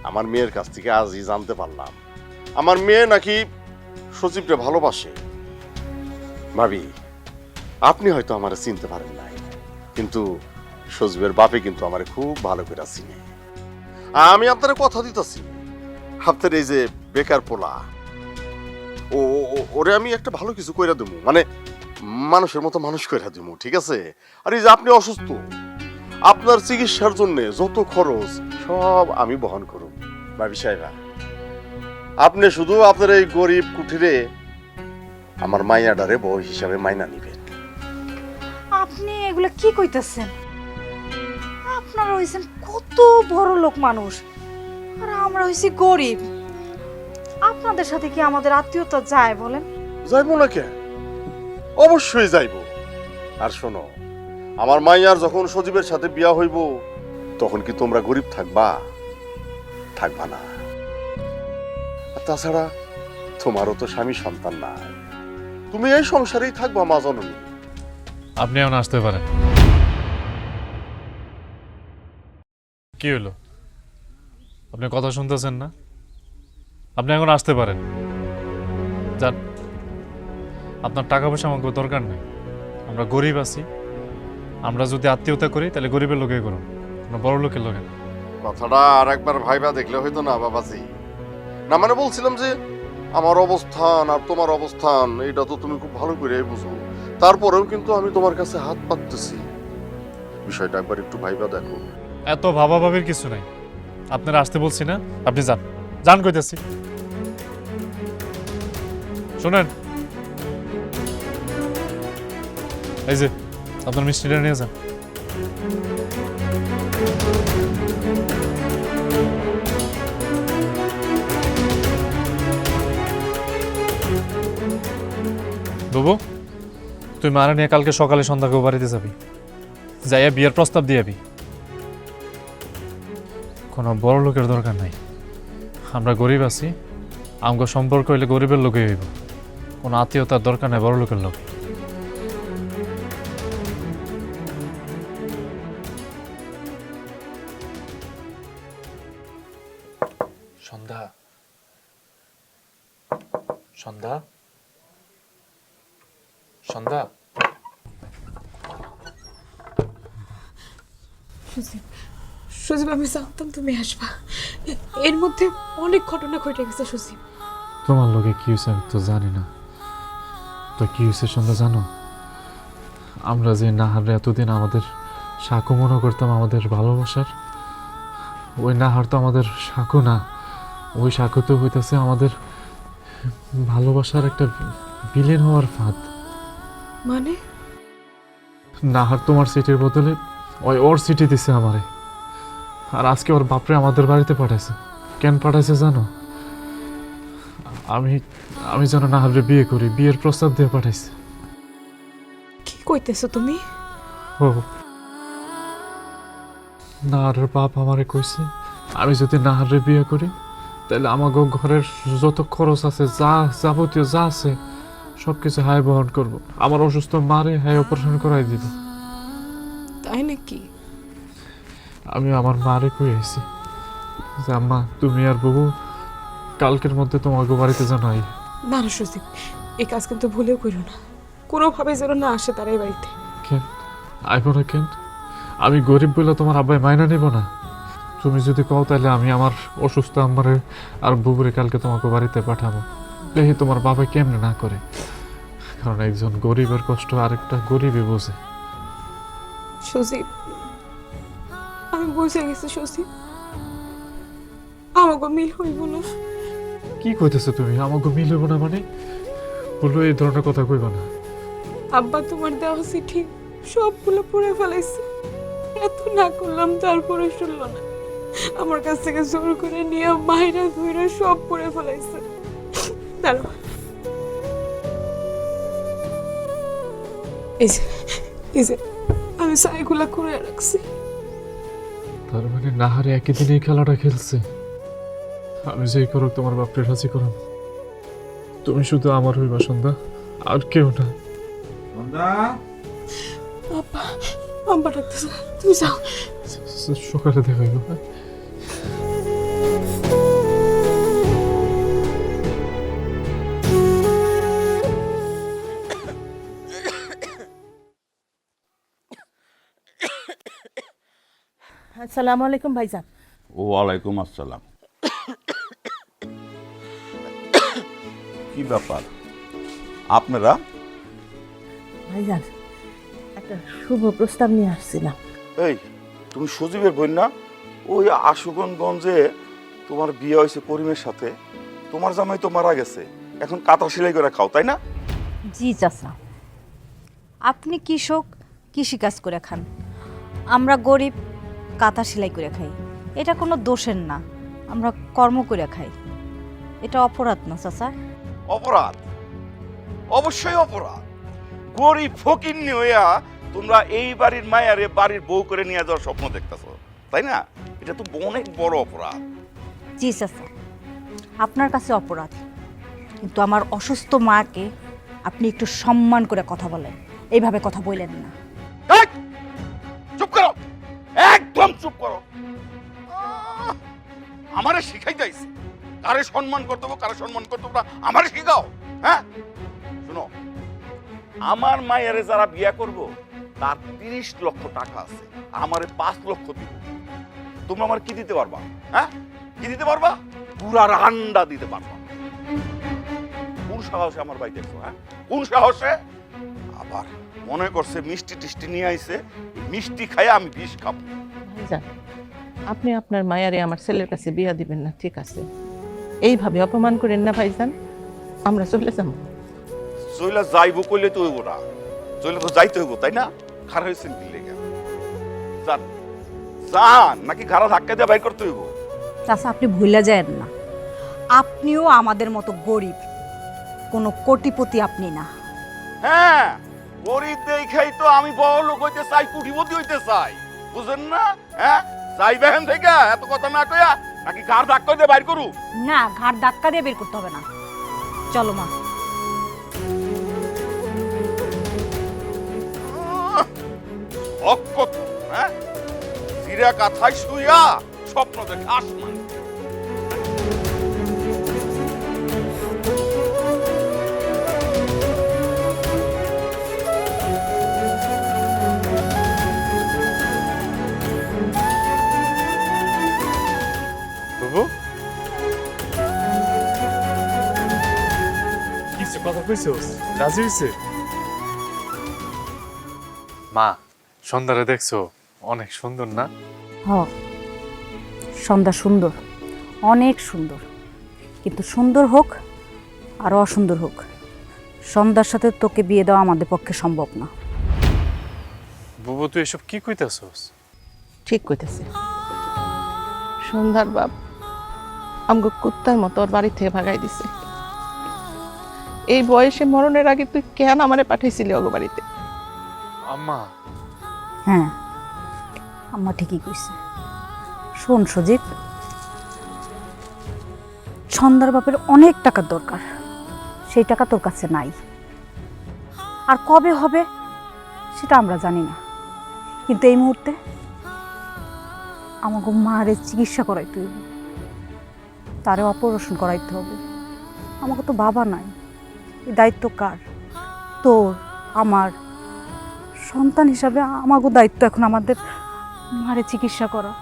আমার মেয়ের কাছ থেকে আজই জানতে পারলাম আমার মেয়ে নাকি সজীবকে ভালোবাসে। ভাবি, আপনি হয়তো আমার চিনতে পারেন নাই, কিন্তু সজীবের বাপে কিন্তু আমার খুব ভালো করে চিনে। আমি আপনার কথা দিতেছি, আপনার এই যে বেকার পোলা, ওরে আমি একটা ভালো কিছু কইরা দেবো, মানে মানুষের মতো মানুষ কইরা দেবো, ঠিক আছে? আর এই যে আপনি অসুস্থ, আপনার চিকিৎসার জন্য যত খরচ সব আমি বহন করব। ভাবি সাহেবা, আপনি শুধু আপনার এই গরিব কুঠিরে আমার মাইয়াডারে বউ হিসাবে মাইনা নিবেন। আপনি এগুলা কি কইতাছেন? আপনারা হইছেন কত বড় লোক মানুষ, আর আমরা হইছি গরিব। আপনাদের সাথে কি আমাদের আত্মীয়তা যায় বলেন? যাইবো না কেন? অবশ্যই যাইবো। আর শোনো, আমার মাইয়ার যখন সজীবের সাথে বিয়া হইব, তখন কি তোমরা গরিব থাকবা? থাকবা না। আর তাছাড়া তোমারও তো স্বামী সন্তান নাই, তুমি এই সংসারেই থাকবা মা জননী। আপনি এখন আসতে পারেন। কি হলো? আপনি কথা শুনতেছেন না? আপনি এখন আসতে পারেন, যান। আপনার টাকা পয়সা আমাকে দরকার নেই, আমরা গরিব আছি। আমরা যদি আত্মীয়তা করি তাহলে গরিবের লোকে করুন, আমরা বড় লোকের লোকে না। কথাটা আর একবার ভাইবা দেখলে হয়তো না বাবাজি। না মানে বলছিলাম যে আমার অবস্থান আর তোমার অবস্থান এটা তো তুমি খুব ভালো করে বুঝো, তারপরেও কিন্তু আমি তোমার কাছে হাত পাততেছি। বিষয়টা একবার একটু ভাইবা দেখো। এত ভাবাভাবির কিছু নাই, আপনারা আসতে বলছি না, আপনি যান। যান কইতেছি। শোনেন, এই যে আপনার মিষ্টিটা নিয়ে যান। বাবু, তুই মারা নিয়ে কালকে সকালে সন্ধ্যাকে বাড়িতে যাবি, যাইয়া বিয়ের প্রস্তাব দিয়াবি। কোনো বড় লোকের দরকার নাই, আমরা গরিব আছি। আমগো সম্পর্ক হইলে গরিবের লোকে হইব, কোনো আত্মীয়তার দরকার নাই বড় লোকের লোক। সন্ধ্যা, সন্ধ্যা, সন্ধ্যা। সজীব, আমি জানতাম তুমি আসবা। এর মধ্যে অনেক ঘটনা ঘটে গেছে সজীব। তোমার লোকে কি হয়েছে আমি তো জানি না। তো কি হয়েছে সন্ধ্যা জানো? আমরা যে নাহারে এতদিন আমাদের সাকু মনে করতাম আমাদের ভালোবাসার, ওই নাহার তো আমাদের সাকু না, ওই সাকু তো হইতেছে আমাদের ভালোবাসার একটা বিলীন হওয়ার ফাঁদ। মানে? নাহার তোমার সিটির বদলে ওর সিটি দিছে আমারে, আর আজকে ওর বাপরে আমাদের বাড়িতে পাঠাইছে। কেন পাঠাইছে জানো? আমি আমি যেন নাহারে বিয়ে করি, বিয়ের প্রস্তাব দিয়ে পাঠাইছে। কি কইতেছো তুমি? ও নাহারের বাপ আমারে কইছে আমি যদি নাহারে বিয়ে করি তাহলে আমাকে ঘরের যত খরচ আছে যা যাবতীয় যা আছে সব কিছু হায় বহন করব। আমার অসুস্থ মারে হায় অপারেশন করাই দিব। তাই নাকি? আমি আমার মারে কই আইছি যে আম্মা তুমি আর বাবু কালকের মধ্যে তোমাকে বাড়িতে জানাই। না না সজীব, এই কাজ কিন্তু ভুলেও করো না, কোনোভাবে যেন না আসে তারা এই বাড়িতে। কেন আইব না কেন? আমি গরিব বলে তোমার আব্বাই মাইনা নেব না? তুমি যদি কও তাহলে আমি আমার অসুস্থ আম্মারে আর বুবুরে কালকে তোমাকে বাড়িতে পাঠাবো, দেখি তোমার বাবা কেমনে না করে। কারণ একজন গরিবের কষ্ট আরেকটা গরিবে বোঝে। সজীব, আমি বুঝে গেছি সজীব, আমাকে মিল হইব না। কি কইতেছো তুমি? আমাকে মিলব না মানে? বলো এই ধরনের কথা কইবা না। আব্বা তোমার দেওয়া চিঠি সবগুলো পড়ে ফেলাইছে, এত না করলাম তারপরে শুনলো না, আমার কাছ থেকে জোর করে নিয়ে মাইরা ধুইরা সব পড়ে ফেলাইছে। দাঁড়াও, এই যে আমি সাইগুলা করে রাখছি। তার মানে নাহারে একই দিনে এই খেলাটা খেলছে। আমি যেই করুক তোমার বাপরে রাজি করাম। তুমি শুধু আমার হইবা সন্ধ্যা, আর কেউ না। আব্বা, আব্বা ডাকতেছে, তুমি যাও। সকালে দেখা হইব। আসসালামু আলাইকুম ভাইজান। ওয়ালাইকুম আসসালাম। কি ব্যাপার আপনারা? ভাইজান, একটা শুভ প্রস্তাব নিয়ে আসছিলাম। এই তুমি সজীবের বোন না? ওই আশুগঞ্জে তোমার বিয়ে হয়েছে করিমের সাথে, তোমার জামাই তো মারা গেছে, এখন কাঁথা সেলাই করে খাও তাই না? জি চাচা, আপনি কৃষক, কৃষিকাজ করে খান, আমরা গরিব, কাঁথা সেলাই করে খাই। এটা কোনো দোষের না, আমরা কর্ম করে খাই, এটা অপরাধ না চাচা। অপরাধ? অবশ্যই অপরাধ। গরিব ফকিন্নি হইয়া তোমরা এই বাড়ির মায়ারে বাড়ির বউ করে নিয়ে যাওয়ার স্বপ্ন দেখতেছো, তাই না? এটা তো অনেক বড় অপরাধ। জি চাচা, আপনার কাছে অপরাধ, কিন্তু আমার অসুস্থ মাকে আপনি একটু সম্মান করে কথা বলেন, এইভাবে কথা বললেন না। এই, চুপ করো, একদম চুপ করো। আমারে শিখাইতে আইছে কারে সম্মান করতে হবে, কারে সম্মান করতে হবে না, আমারে শিখাও। হ্যাঁ শুনো, আমার মায়েরে যারা বিয়ে করব তার 30 লক্ষ টাকা আছে, আমারে 5 লক্ষ দিব। তোমরা আমার কি দিতে পারবা? হ্যাঁ কি দিতে পারবা? পুরা রান্ডা দিতে পারবা। কোন সাহসে আমার ভাই দেখছো? হ্যাঁ কোন সাহসে? আবার মনে করছে মিষ্টি টিষ্টি নিয়ে আইছে, মিষ্টি খাইয়া আমি বিষ খাবো। ভাইজান, আপনি আপনার মায়ারে আমার ছেলের কাছে বিয়া দিবেন না, ঠিক আছে? এইভাবে অপমান করেন না ভাইজান, আমরা চলে যাবো। চইলা যাইবো কইলে তো হইব না, চইলে তো যাইতে হইব তাই না? খারাপ হয়েছেন কি লেগে? যান যান, নাকি ঘাড়া ধাক্কা দিয়ে বাইর করতে হইব? চাচা আপনি ভুলে যায়েন না, আপনিও আমাদের মতো গরিব, কোনো কোটিপতি আপনি না। হ্যাঁ, গরিব দেখাই তো আমি বড় লোক হইতে চাই, কুটিপতি হইতে চাই, বুঝেন না? হ্যাঁ যাইবেন থেকে এত কথা না কইয়া নাকি ঘাড় ধাক্কা দিয়ে বাইর করু? না, ঘাড় ধাক্কা দিয়ে বের করতে হবে না, চলো মা। অক্ষত হ্যাঁ, চিরা কাথায় শুইয়া স্বপ্ন দেখে আসমান। বাবু কিছু কথা কইছস? রাজি হইছে? মা, সন্ধ্যারে দেখছো অনেক সুন্দর না? হ, সন্ধ্যা সুন্দর, অনেক সুন্দর, কিন্তু সুন্দর হোক আর অসুন্দর হোক, সন্ধ্যার সাথে তোকে বিয়ে দেওয়া আমাদের পক্ষে সম্ভব না। বুবু তুই এসব কি কইতাছস? ঠিক কইতেছে। সন্ধ্যার বাপ আমগো কুত্তার মতো ওর বাড়ি থেকে ভাগাই দিছে। এই বয়সে মরণের আগে তুই কেন আমারে পাঠাইছিলি ওগো বাড়িতে? আম্মা হ্যাঁ, আম্মা ঠিকই কইছে। শোন সজীব, ছন্দার বাপের অনেক টাকার দরকার, সেই টাকা তোর কাছে নাই। আর কবে হবে সেটা আমরা জানি না, কিন্তু এই মুহূর্তে আমাকে মায়ের চিকিৎসা করাইতে হবে, তারে অপারেশন করাইতে হবে। আমাকে তো বাবা নাই, এই দায়িত্ব কার? তোর, আমার। সন্তান হিসাবে আমাকে দায়িত্ব এখন আমাদের মারে চিকিৎসা করা।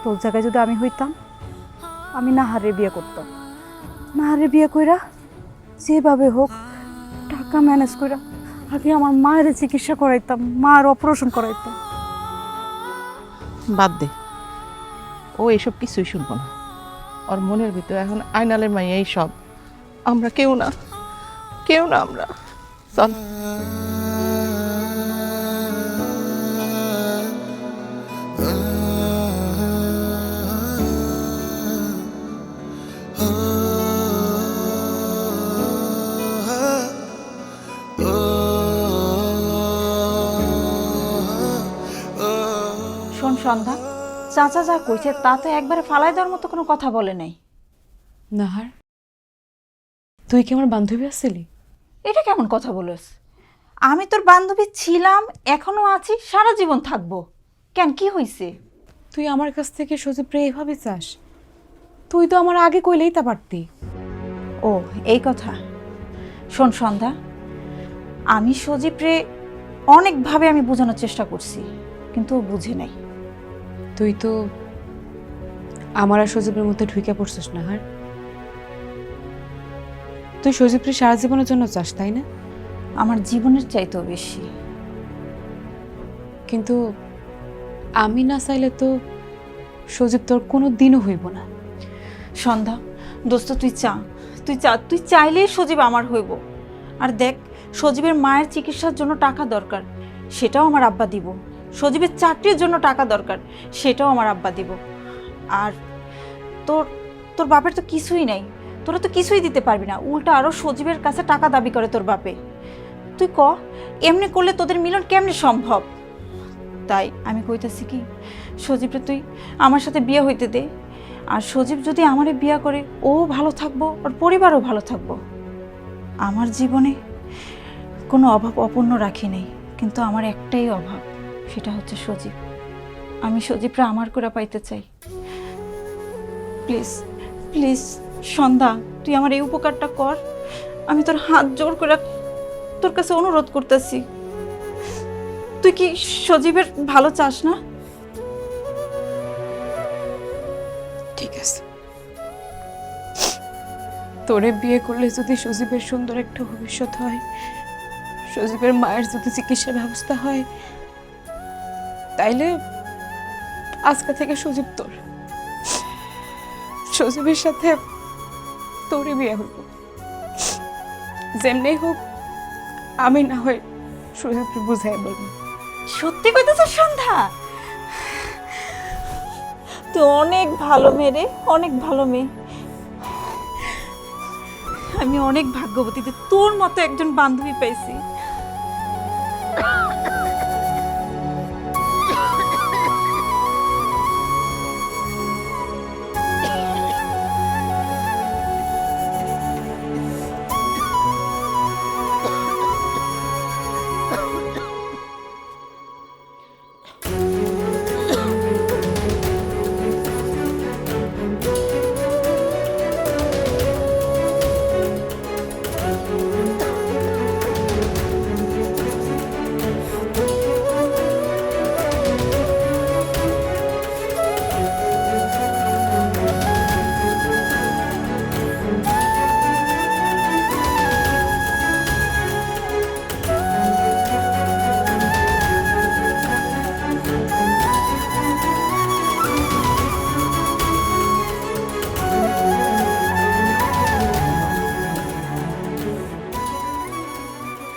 তোর জায়গায় যদি আমি হইতাম, আমি নাহারে বিয়ে করতাম। নাহারে বিয়ে কইরা যেভাবে হোক টাকা ম্যানেজ কইরা আগে আমার মায়ের চিকিৎসা করাইতাম, মায়ের অপারেশন করাইতাম। বাদ দে, ও এসব কিছুই শুনবো না। ওর মনের ভিতরে এখন আইনালের মাইয়া এই সব। আমরা কেউ না, কেউ না আমরা। চল। শোন সন্ধ্যা, চাচা যা কইছে তা তো একবারে ফালাই দেওয়ার মতো কোনো কথা বলে নাই। নাহার, তুই কি আমার বান্ধবী আসছিলি? এটা কেমন কথা বলস? আমি তোর বান্ধবী ছিলাম, এখনো আছি, সারা জীবন থাকবো। কেন, কি হইছে? তুই আমার কাছ থেকে সজীবরে এভাবে চাস? তুই তো আমার আগে কইলেই তা পারতি। ও এই কথা। শোন সন্ধ্যা, আমি সজীবরে অনেকভাবে আমি বোঝানোর চেষ্টা করছি, কিন্তু ও বুঝে নাই। তুই তো আমার আর সজীবের মধ্যে ঢুকে পড়ছিস নাহার। তুই সজীবরে সারা জীবনের জন্য চাস, তাই না? আমার জীবনের চাইতেও বেশি। কিন্তু আমি না চাইলে তো সজীব তোর কোনো দিনও হইব না। সন্ধ্যা দোস্ত, তুই চাইলেই সজীব আমার হইব। আর দেখ, সজীবের মায়ের চিকিৎসার জন্য টাকা দরকার, সেটাও আমার আব্বা দিব। সজীবের চাকরির জন্য টাকা দরকার, সেটাও আমার আব্বা দিব। আর তোর বাপের তো কিছুই নাই, তোরা তো কিছুই দিতে পারবি না, উল্টা আরো সজীবের কাছে টাকা দাবি করে তোর বাপে। তুই ক, এমনি করলে তোদের মিলন কেমনে সম্ভব? তাই আমি কইতাছি কি, সজীবরে তুই আমার সাথে বিয়ে হইতে দে। আর সজীব যদি আমারে বিয়ে করে, ও ভালো থাকবো, ওর পরিবারও ভালো থাকবো। আমার জীবনে কোনো অভাব অপূর্ণ রাখি নেই, কিন্তু আমার একটাই অভাব, সেটা হচ্ছে সজীব। আমি সজীবরা আমার করে পাইতে চাই। প্লিজ প্লিজ সন্ধ্যা, তুই আমার এই উপকারটা কর। আমি তোর হাত জোর করে তোর কাছে অনুরোধ করতেছি। তুই কি সজীবের ভালো চাস না? ঠিক আছে, তোরে বিয়ে করলে যদি সজীবের সুন্দর একটা ভবিষ্যৎ হয়, সজীবের মায়ের যদি চিকিৎসার ব্যবস্থা হয়, তাইলে আজকে থেকে সজীব তোর, সজীবের সাথে তোরই বিয়ে হইব। যেমনি হোক আমি না হয় সজীবকে বুঝাই বলবো। সত্যি কইতেছিস সন্ধ্যা? তুই অনেক ভালো মেয়ে রে, অনেক ভালো মেয়ে। আমি অনেক ভাগ্যবতী যে তোর মতো একজন বান্ধবী পাইছি।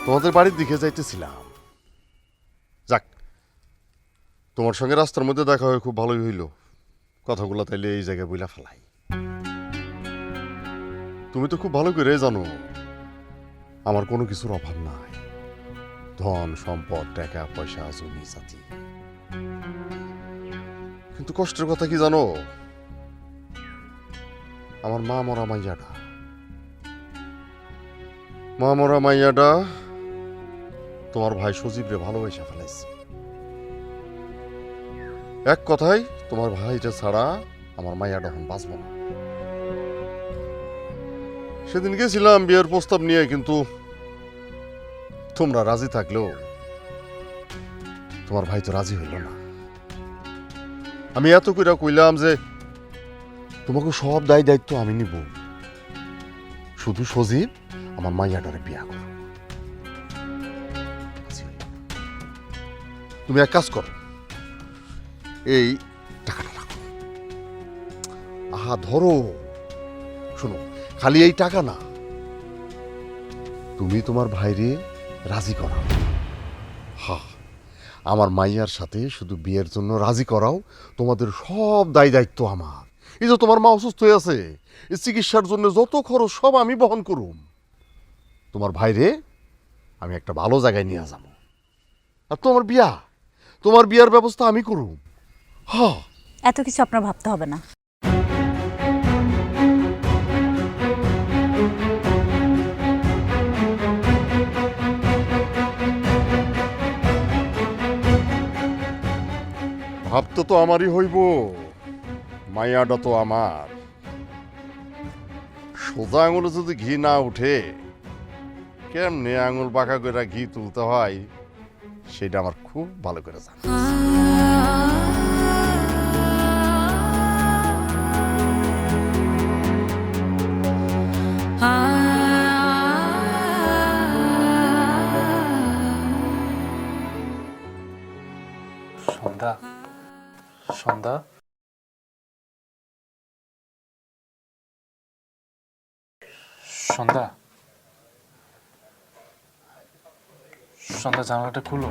তোমাদের বাড়ির দিকে যাইতেছিলাম। যাক, তোমার সঙ্গে রাস্তার মধ্যে দেখা হয়ে খুব ভালোই হইল। কথাগুলো তাইলে এই জায়গায় বইলা ফেলাই। তুমি তো খুব ভালো করে জানো আমার কোনো কিছুর অভাব নাই, ধন সম্পদ, টাকা পয়সা, জমি জাতি। কিন্তু কষ্টের কথা কি জানো, আমার মা মরা মাইয়াটা তোমার ভাই সজীব রে ভালোবাসা ফেলাইছে। এক কথায় তোমার ভাইটা ছাড়া আমার মাইয়াটা এখন বাঁচব না। সেদিন গেছিলাম বিয়ের প্রস্তাব নিয়ে, কিন্তু তোমরা রাজি থাকলেও তোমার ভাই তো রাজি হইল না। আমি এত কইরা কইলাম যে তোমাকে সব দায়িত্ব আমি নিব, শুধু সজীব আমার মাইয়াটারে বিয়া করো। তুমি এক কাজ করো, এই টাকাটা রাখো। আহা ধরো, শোনো, খালি এই টাকা না, তুমি তোমার ভাইরে রাজি করাও। হা, আমার মাইয়ার সাথে শুধু বিয়ের জন্য রাজি করাও, তোমাদের সব দায়িত্ব আমার। এই যে তোমার মা অসুস্থ হয়ে আছে, এই চিকিৎসার জন্য যত খরচ সব আমি বহন করুম। তোমার ভাইরে আমি একটা ভালো জায়গায় নিয়ে যাবো, আর তোমার বিয়ার ব্যবস্থা আমি করুম। হ্যাঁ, এত কিছু আপনার ভাবতে হবে না। ভাবতে তো আমারই হইব, মাইয়াটা তো আমার। সোজা আঙুলে যদি ঘি না উঠে কেমনে আঙুল বাঁকা করে ঘি তুলতে হয় সেটা আমার খুব ভালো করে জানা। সন্ধ্যা, সন্ধ্যা, সন্ধ্যা, সন্ধ্যা, জানালাটা খুলো।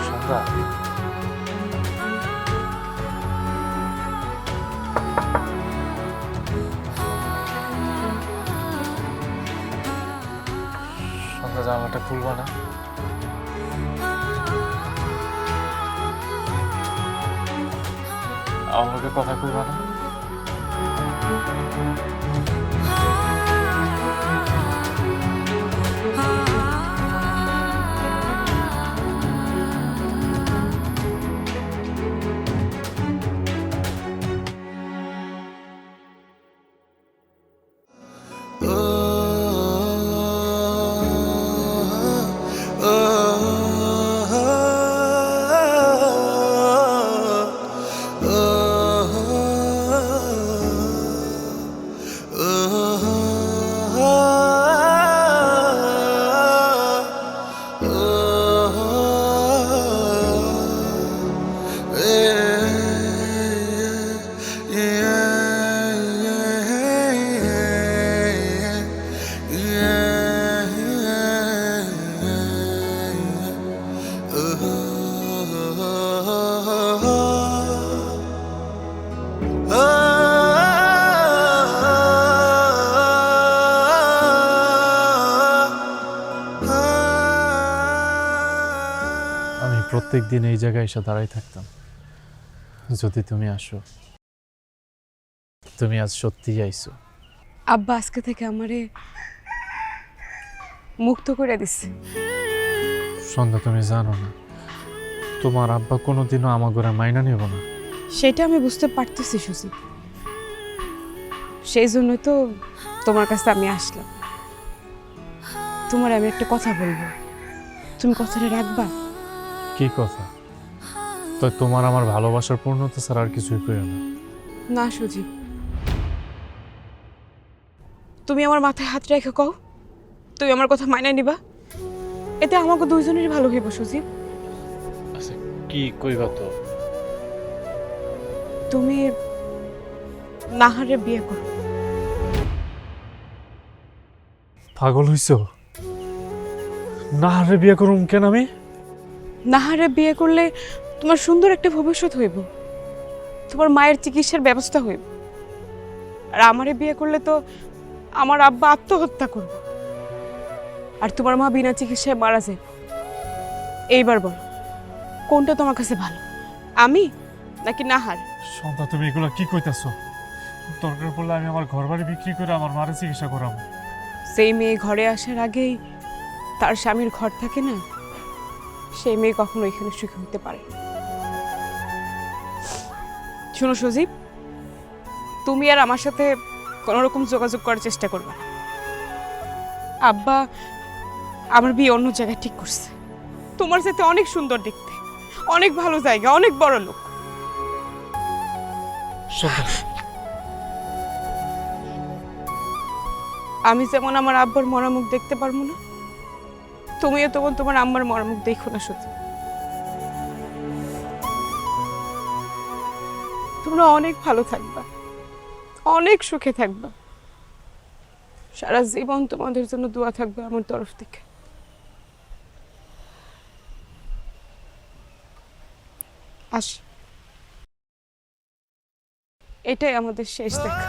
সন্ধ্যা, সন্ধ্যা, জানালাটা খুলবা না? আমাকে কথা কইবা না? প্রত্যেক দিন এই জায়গায় এসে দাঁড়াই থাকতাম যদি তুমি আসো। তুমি আজ সত্যিই আইছো। আব্বা আজকে থেকে আমারে মুক্ত করে দিচ্ছে। সন্ধ্যা, তুমি জানো না তোমার আব্বা কোনোদিনও আমার ঘরে মাইনা নেব না। সেটা আমি বুঝতে পারতেছি সুজিত, সেই জন্যই তো তোমার কাছে আমি আসলাম। তোমার আমি একটা কথা বলবো, তুমি কথাটা রাখবা? কি কথা? তো তোমার আমার ভালোবাসার পূর্ণতা ছাড়া আর কিছুই কইও না। না সুজিত, তুমি আমার মাথায় হাত রেখে কও তুমি আমার কথা মাইনা নিবা, এতে আমাকে দুইজনেরই ভালো হইব সুজিত। আচ্ছা, কি কইবা? তো তুমি নাহারে বিয়ে করো। পাগল হইছো? নাহারে বিয়ে করুম কেন আমি? নাহারে বিয়ে করলে তোমার সুন্দর একটা ভবিষ্যৎ হইব, তোমার মায়ের চিকিৎসার ব্যবস্থা হইব। আর আমারে বিয়ে করলে তো আমার আব্বা আত্মহত্যা করবে। আর তোমার মা বিনা চিকিৎসায় মারা যায়। এইবার বলো কোনটা তোমার কাছে ভালো, আমি নাকি নাহার? সন্ধ্যা, তুমি এগুলো কি কইতাছো? দরকার পড়লে আমি আমার ঘর বাড়ি বিক্রি করে আমার মায়ের চিকিৎসা করাবো। সেই মেয়ে ঘরে আসার আগেই তার স্বামীর ঘর থাকে না, সেই মেয়ে কখনো এখানে সুখী হতে পারে না। শোনো সজীব, তুমি আর আমার সাথে কোনো রকম যোগাযোগ করার চেষ্টা করবে না। আব্বা আমার বিয়ে অন্য জায়গায় ঠিক করছে। তোমার সাথে অনেক সুন্দর দেখতে, অনেক ভালো জায়গা, অনেক বড় লোক। আমি যেমন আমার আব্বার মরা মুখ দেখতে পারবো না, তুমিও তখন তোমার আম্মার মরা মুখ দেখো না। সত্যি তোমরা অনেক ভালো থাকবা, অনেক সুখে থাকবা। সারা জীবন তোমাদের জন্য দোয়া থাকবে আমার তরফ থেকে। আসি, এটাই আমাদের শেষ দেখা।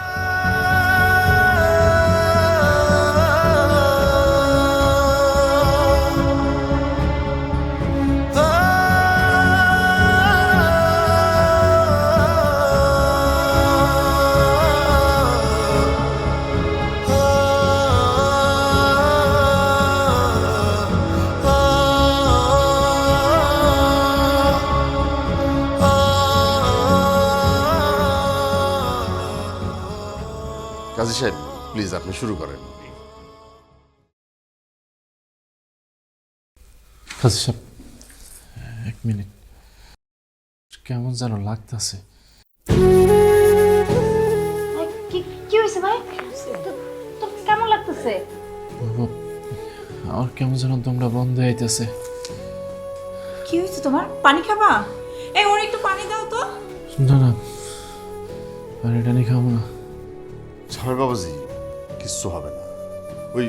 কাজী সাহেব প্লিজ আপনি শুরু করেন। কাজী সাহেব, 1 মিনিট, কেমন যেন লাগতেছে। কি কি হয়েছে ভাই? তোর কেমন লাগতেছে? আমার কেমন যেন দমটা বন্ধ হইতেছে। কি হয়েছে তোমার? পানি খাবা? এই ওর একটু পানি দাও তো। না না, পানিটা নিয়ে খাবো না। জামাই বাবাজি কিচ্ছু হবে না। ওই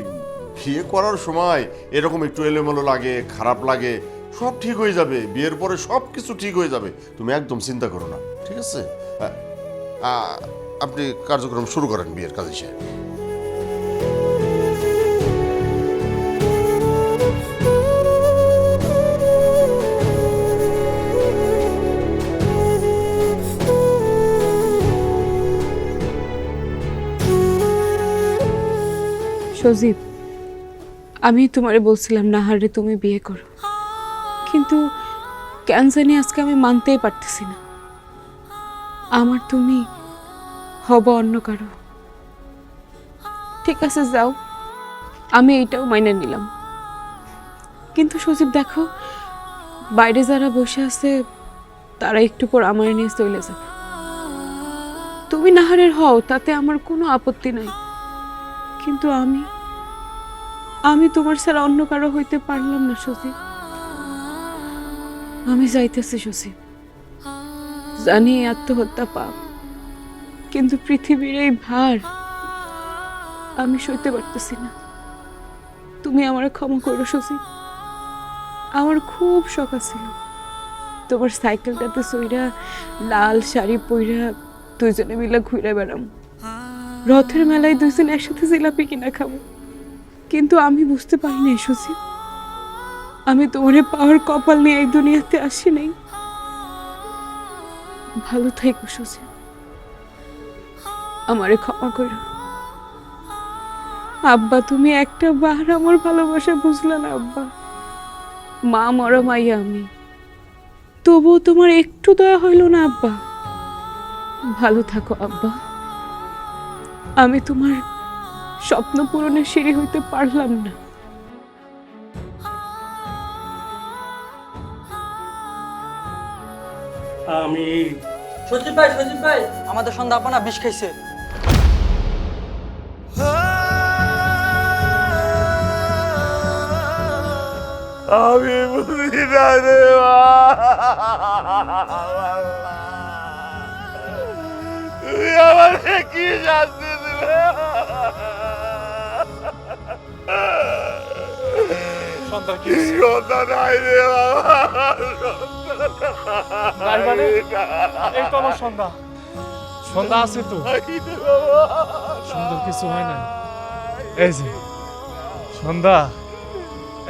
বিয়ে করার সময় এরকম একটু এলোমেলো লাগে, খারাপ লাগে, সব ঠিক হয়ে যাবে। বিয়ের পরে সব কিছু ঠিক হয়ে যাবে, তুমি একদম চিন্তা করো না, ঠিক আছে? আপনি কার্যক্রম শুরু করেন বিয়ের, কাজী সাহেব। সজীব, আমি তোমারে বলছিলাম নাহারে তুমি বিয়ে করো, কিন্তু কেন জানি আজকে আমি মানতেই পারতেছি না। আমার তুমি হব অন্য কারো। ঠিক আছে যাও, আমি এইটাও মাইনে নিলাম। কিন্তু সজীব দেখো, বাইরে যারা বসে আছে তারা একটু পর আমার নিয়ে চলে যাবে। তুমি নাহারের হও, তাতে আমার কোনো আপত্তি নাই, কিন্তু আমি তোমার ছাড়া অন্য কারো হইতে পারলাম না সজীব। আমি যাইতেছি সজীব, জানি আত্মহত্যা পাপ, কিন্তু পৃথিবীর এই ভার আমি সইতে পারতেছি না। তুমি আমার ক্ষমা করো সজীব। আমার খুব শখ ছিল তোমার সাইকেলটাতে চইরা লাল শাড়ি পইরা দুইজনে মিলে ঘুরে বেড়াম, রথের মেলায় দুইজন একসাথে জিলাপি কিনা খাবো। কিন্তু আমি বুঝতে পারি নাই সজীব, আমি তোমারে পাওয়ার কপাল নিয়ে এই দুনিয়াতে আসি নাই। ভালো থেকো সজীব, আমারে ক্ষমা করো। আব্বা, তুমি একটা বার আমার ভালোবাসা বুঝলা না আব্বা। মা মরা মাইয়া আমি, তবুও তোমার একটু দয়া হইল না আব্বা। ভালো থাকো আব্বা। আমি তোমার স্বপ্ন পূরণের সিঁড়ি হইতে পারলাম না। আমি সজীব ভাই আমাদের সন্ধ্যা আপনা বিষ খাইছে। আমি বুঝি না রে তুই আমাকে কি শাস্তি দিলে? সন্ধ্যা নাই রে সন্ধ্যা সন্ধ্যা আছে তো, সুন্দর কিছু হয় না। এই যে সন্ধ্যা,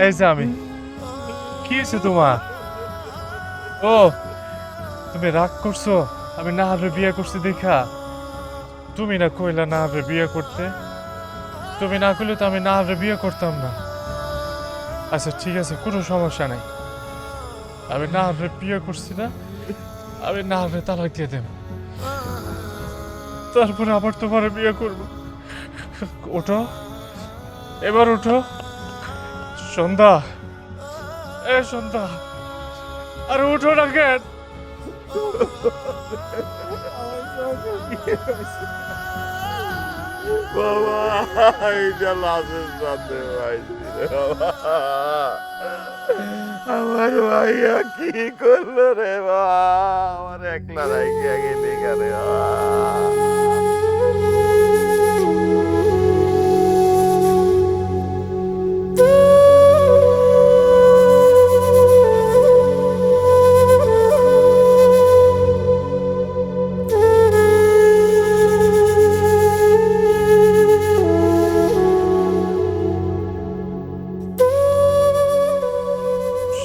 এই যে আমি। কি হয়েছে তোমার? ও তুমি রাগ করছো আমি নাহারে বিয়ে করছি দেখা? তুমি না কইলা নাহারে বিয়ে করতে? তুমি না করলে তো আমি নাহারে বিয়ে করতাম না। আচ্ছা ঠিক আছে, কোনো সমস্যা নাই। আমি নাহারে বিয়ে করছি না, আমি নাহারে তালাক দিয়ে দেব, তারপরে আবার তোমার বিয়ে করব। ওঠো, এবার ওঠো। সন্ধ্যা, এ সন্ধ্যা, আরে উঠো না কেন? বাবা এটা লাশের সাথে পাইছি রে বাবা। আমার ভাইয়া কি করলো রে বাবা, আমার একলা রাইখা গেলি কেন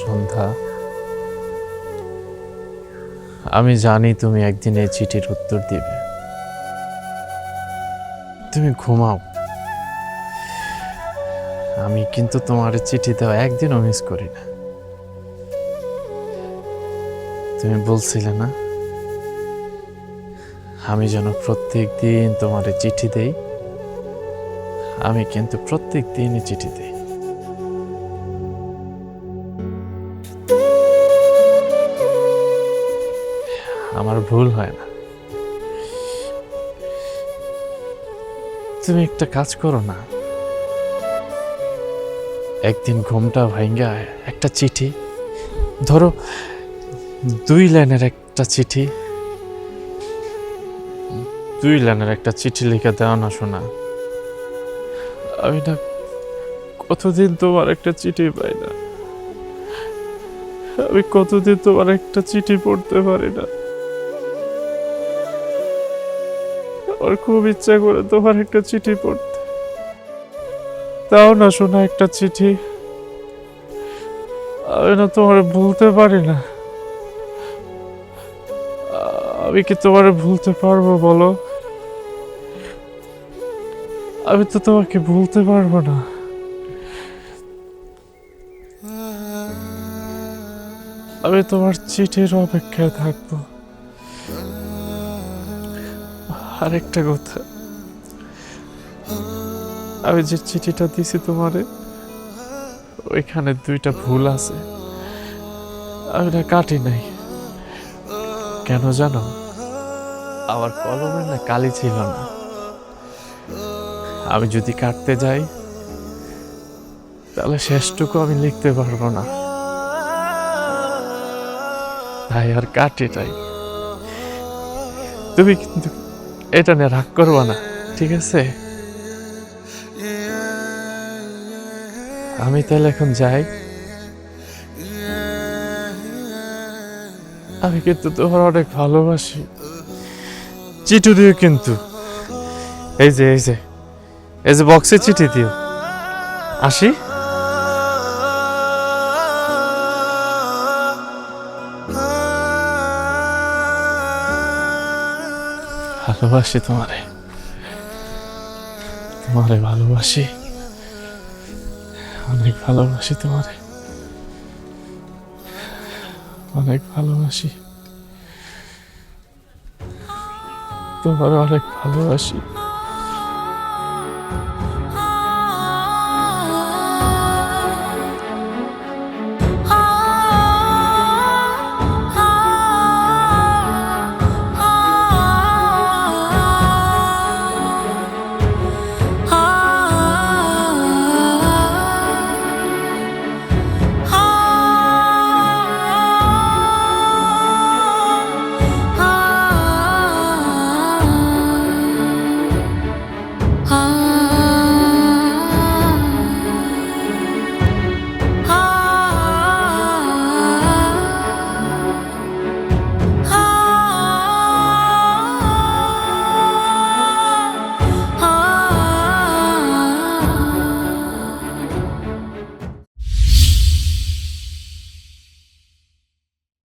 সন্ধ্যা, আমি জানি তুমি একদিন এই চিঠির উত্তর দিবে। তুমি ঘুমাও, আমি কিন্তু তোমার চিঠি দেওয়া একদিনও মিস করি না। তুমি বলছিলে না আমি যেন প্রত্যেক দিন তোমার চিঠি দেই? আমি কিন্তু প্রত্যেক দিনই চিঠি দেই। আমার ভুল হয় না। তুমি একটা কাজ করো না, একদিন ঘুমটা ভাঙ্গা একটা চিঠি ধরো, 2 লাইনের একটা চিঠি, 2 লাইনের একটা চিঠি লিখে দাও না শোনা। আমি না কতদিন তোমার একটা চিঠি পাই না, আমি কতদিন তোমার একটা চিঠি পড়তে পারি না। আমার খুব ইচ্ছা করে তোমার একটা চিঠি পড়তে, তাও না শোনা একটা চিঠি। আমি না তোমার ভুলতে পারি না। আমি কি তোমার ভুলতে পারবো বলো? আমি তো তোমাকে ভুলতে পারবো না। আমি তোমার চিঠির অপেক্ষায় থাকবো। আরেকটা কথা, আমি যে চিঠিটা দিছি তোমারে, ওইখানে 2টা ভুল আছে, আমি না কাটি নাই। কেন জানো? আমার কলমের না কালি ছিল না। আমি যদি কাটতে যাই তাহলে শেষটুকু আমি লিখতে পারবো না, তাই আর কাটি নাই। তুমি কিন্তু এটা নিয়ে রাগ করবা না, ঠিক আছে? আমি তাহলে এখন যাই। আমি কিন্তু তোমার অনেক ভালোবাসি। চিঠি দিও কিন্তু, এই যে এই যে এই যে বক্সে চিঠি দিও। আসি। ভালোবাসি তোমারে, তোমারে ভালোবাসি, অনেক ভালোবাসি তোমারে, অনেক ভালোবাসি তোমারে, অনেক ভালোবাসি।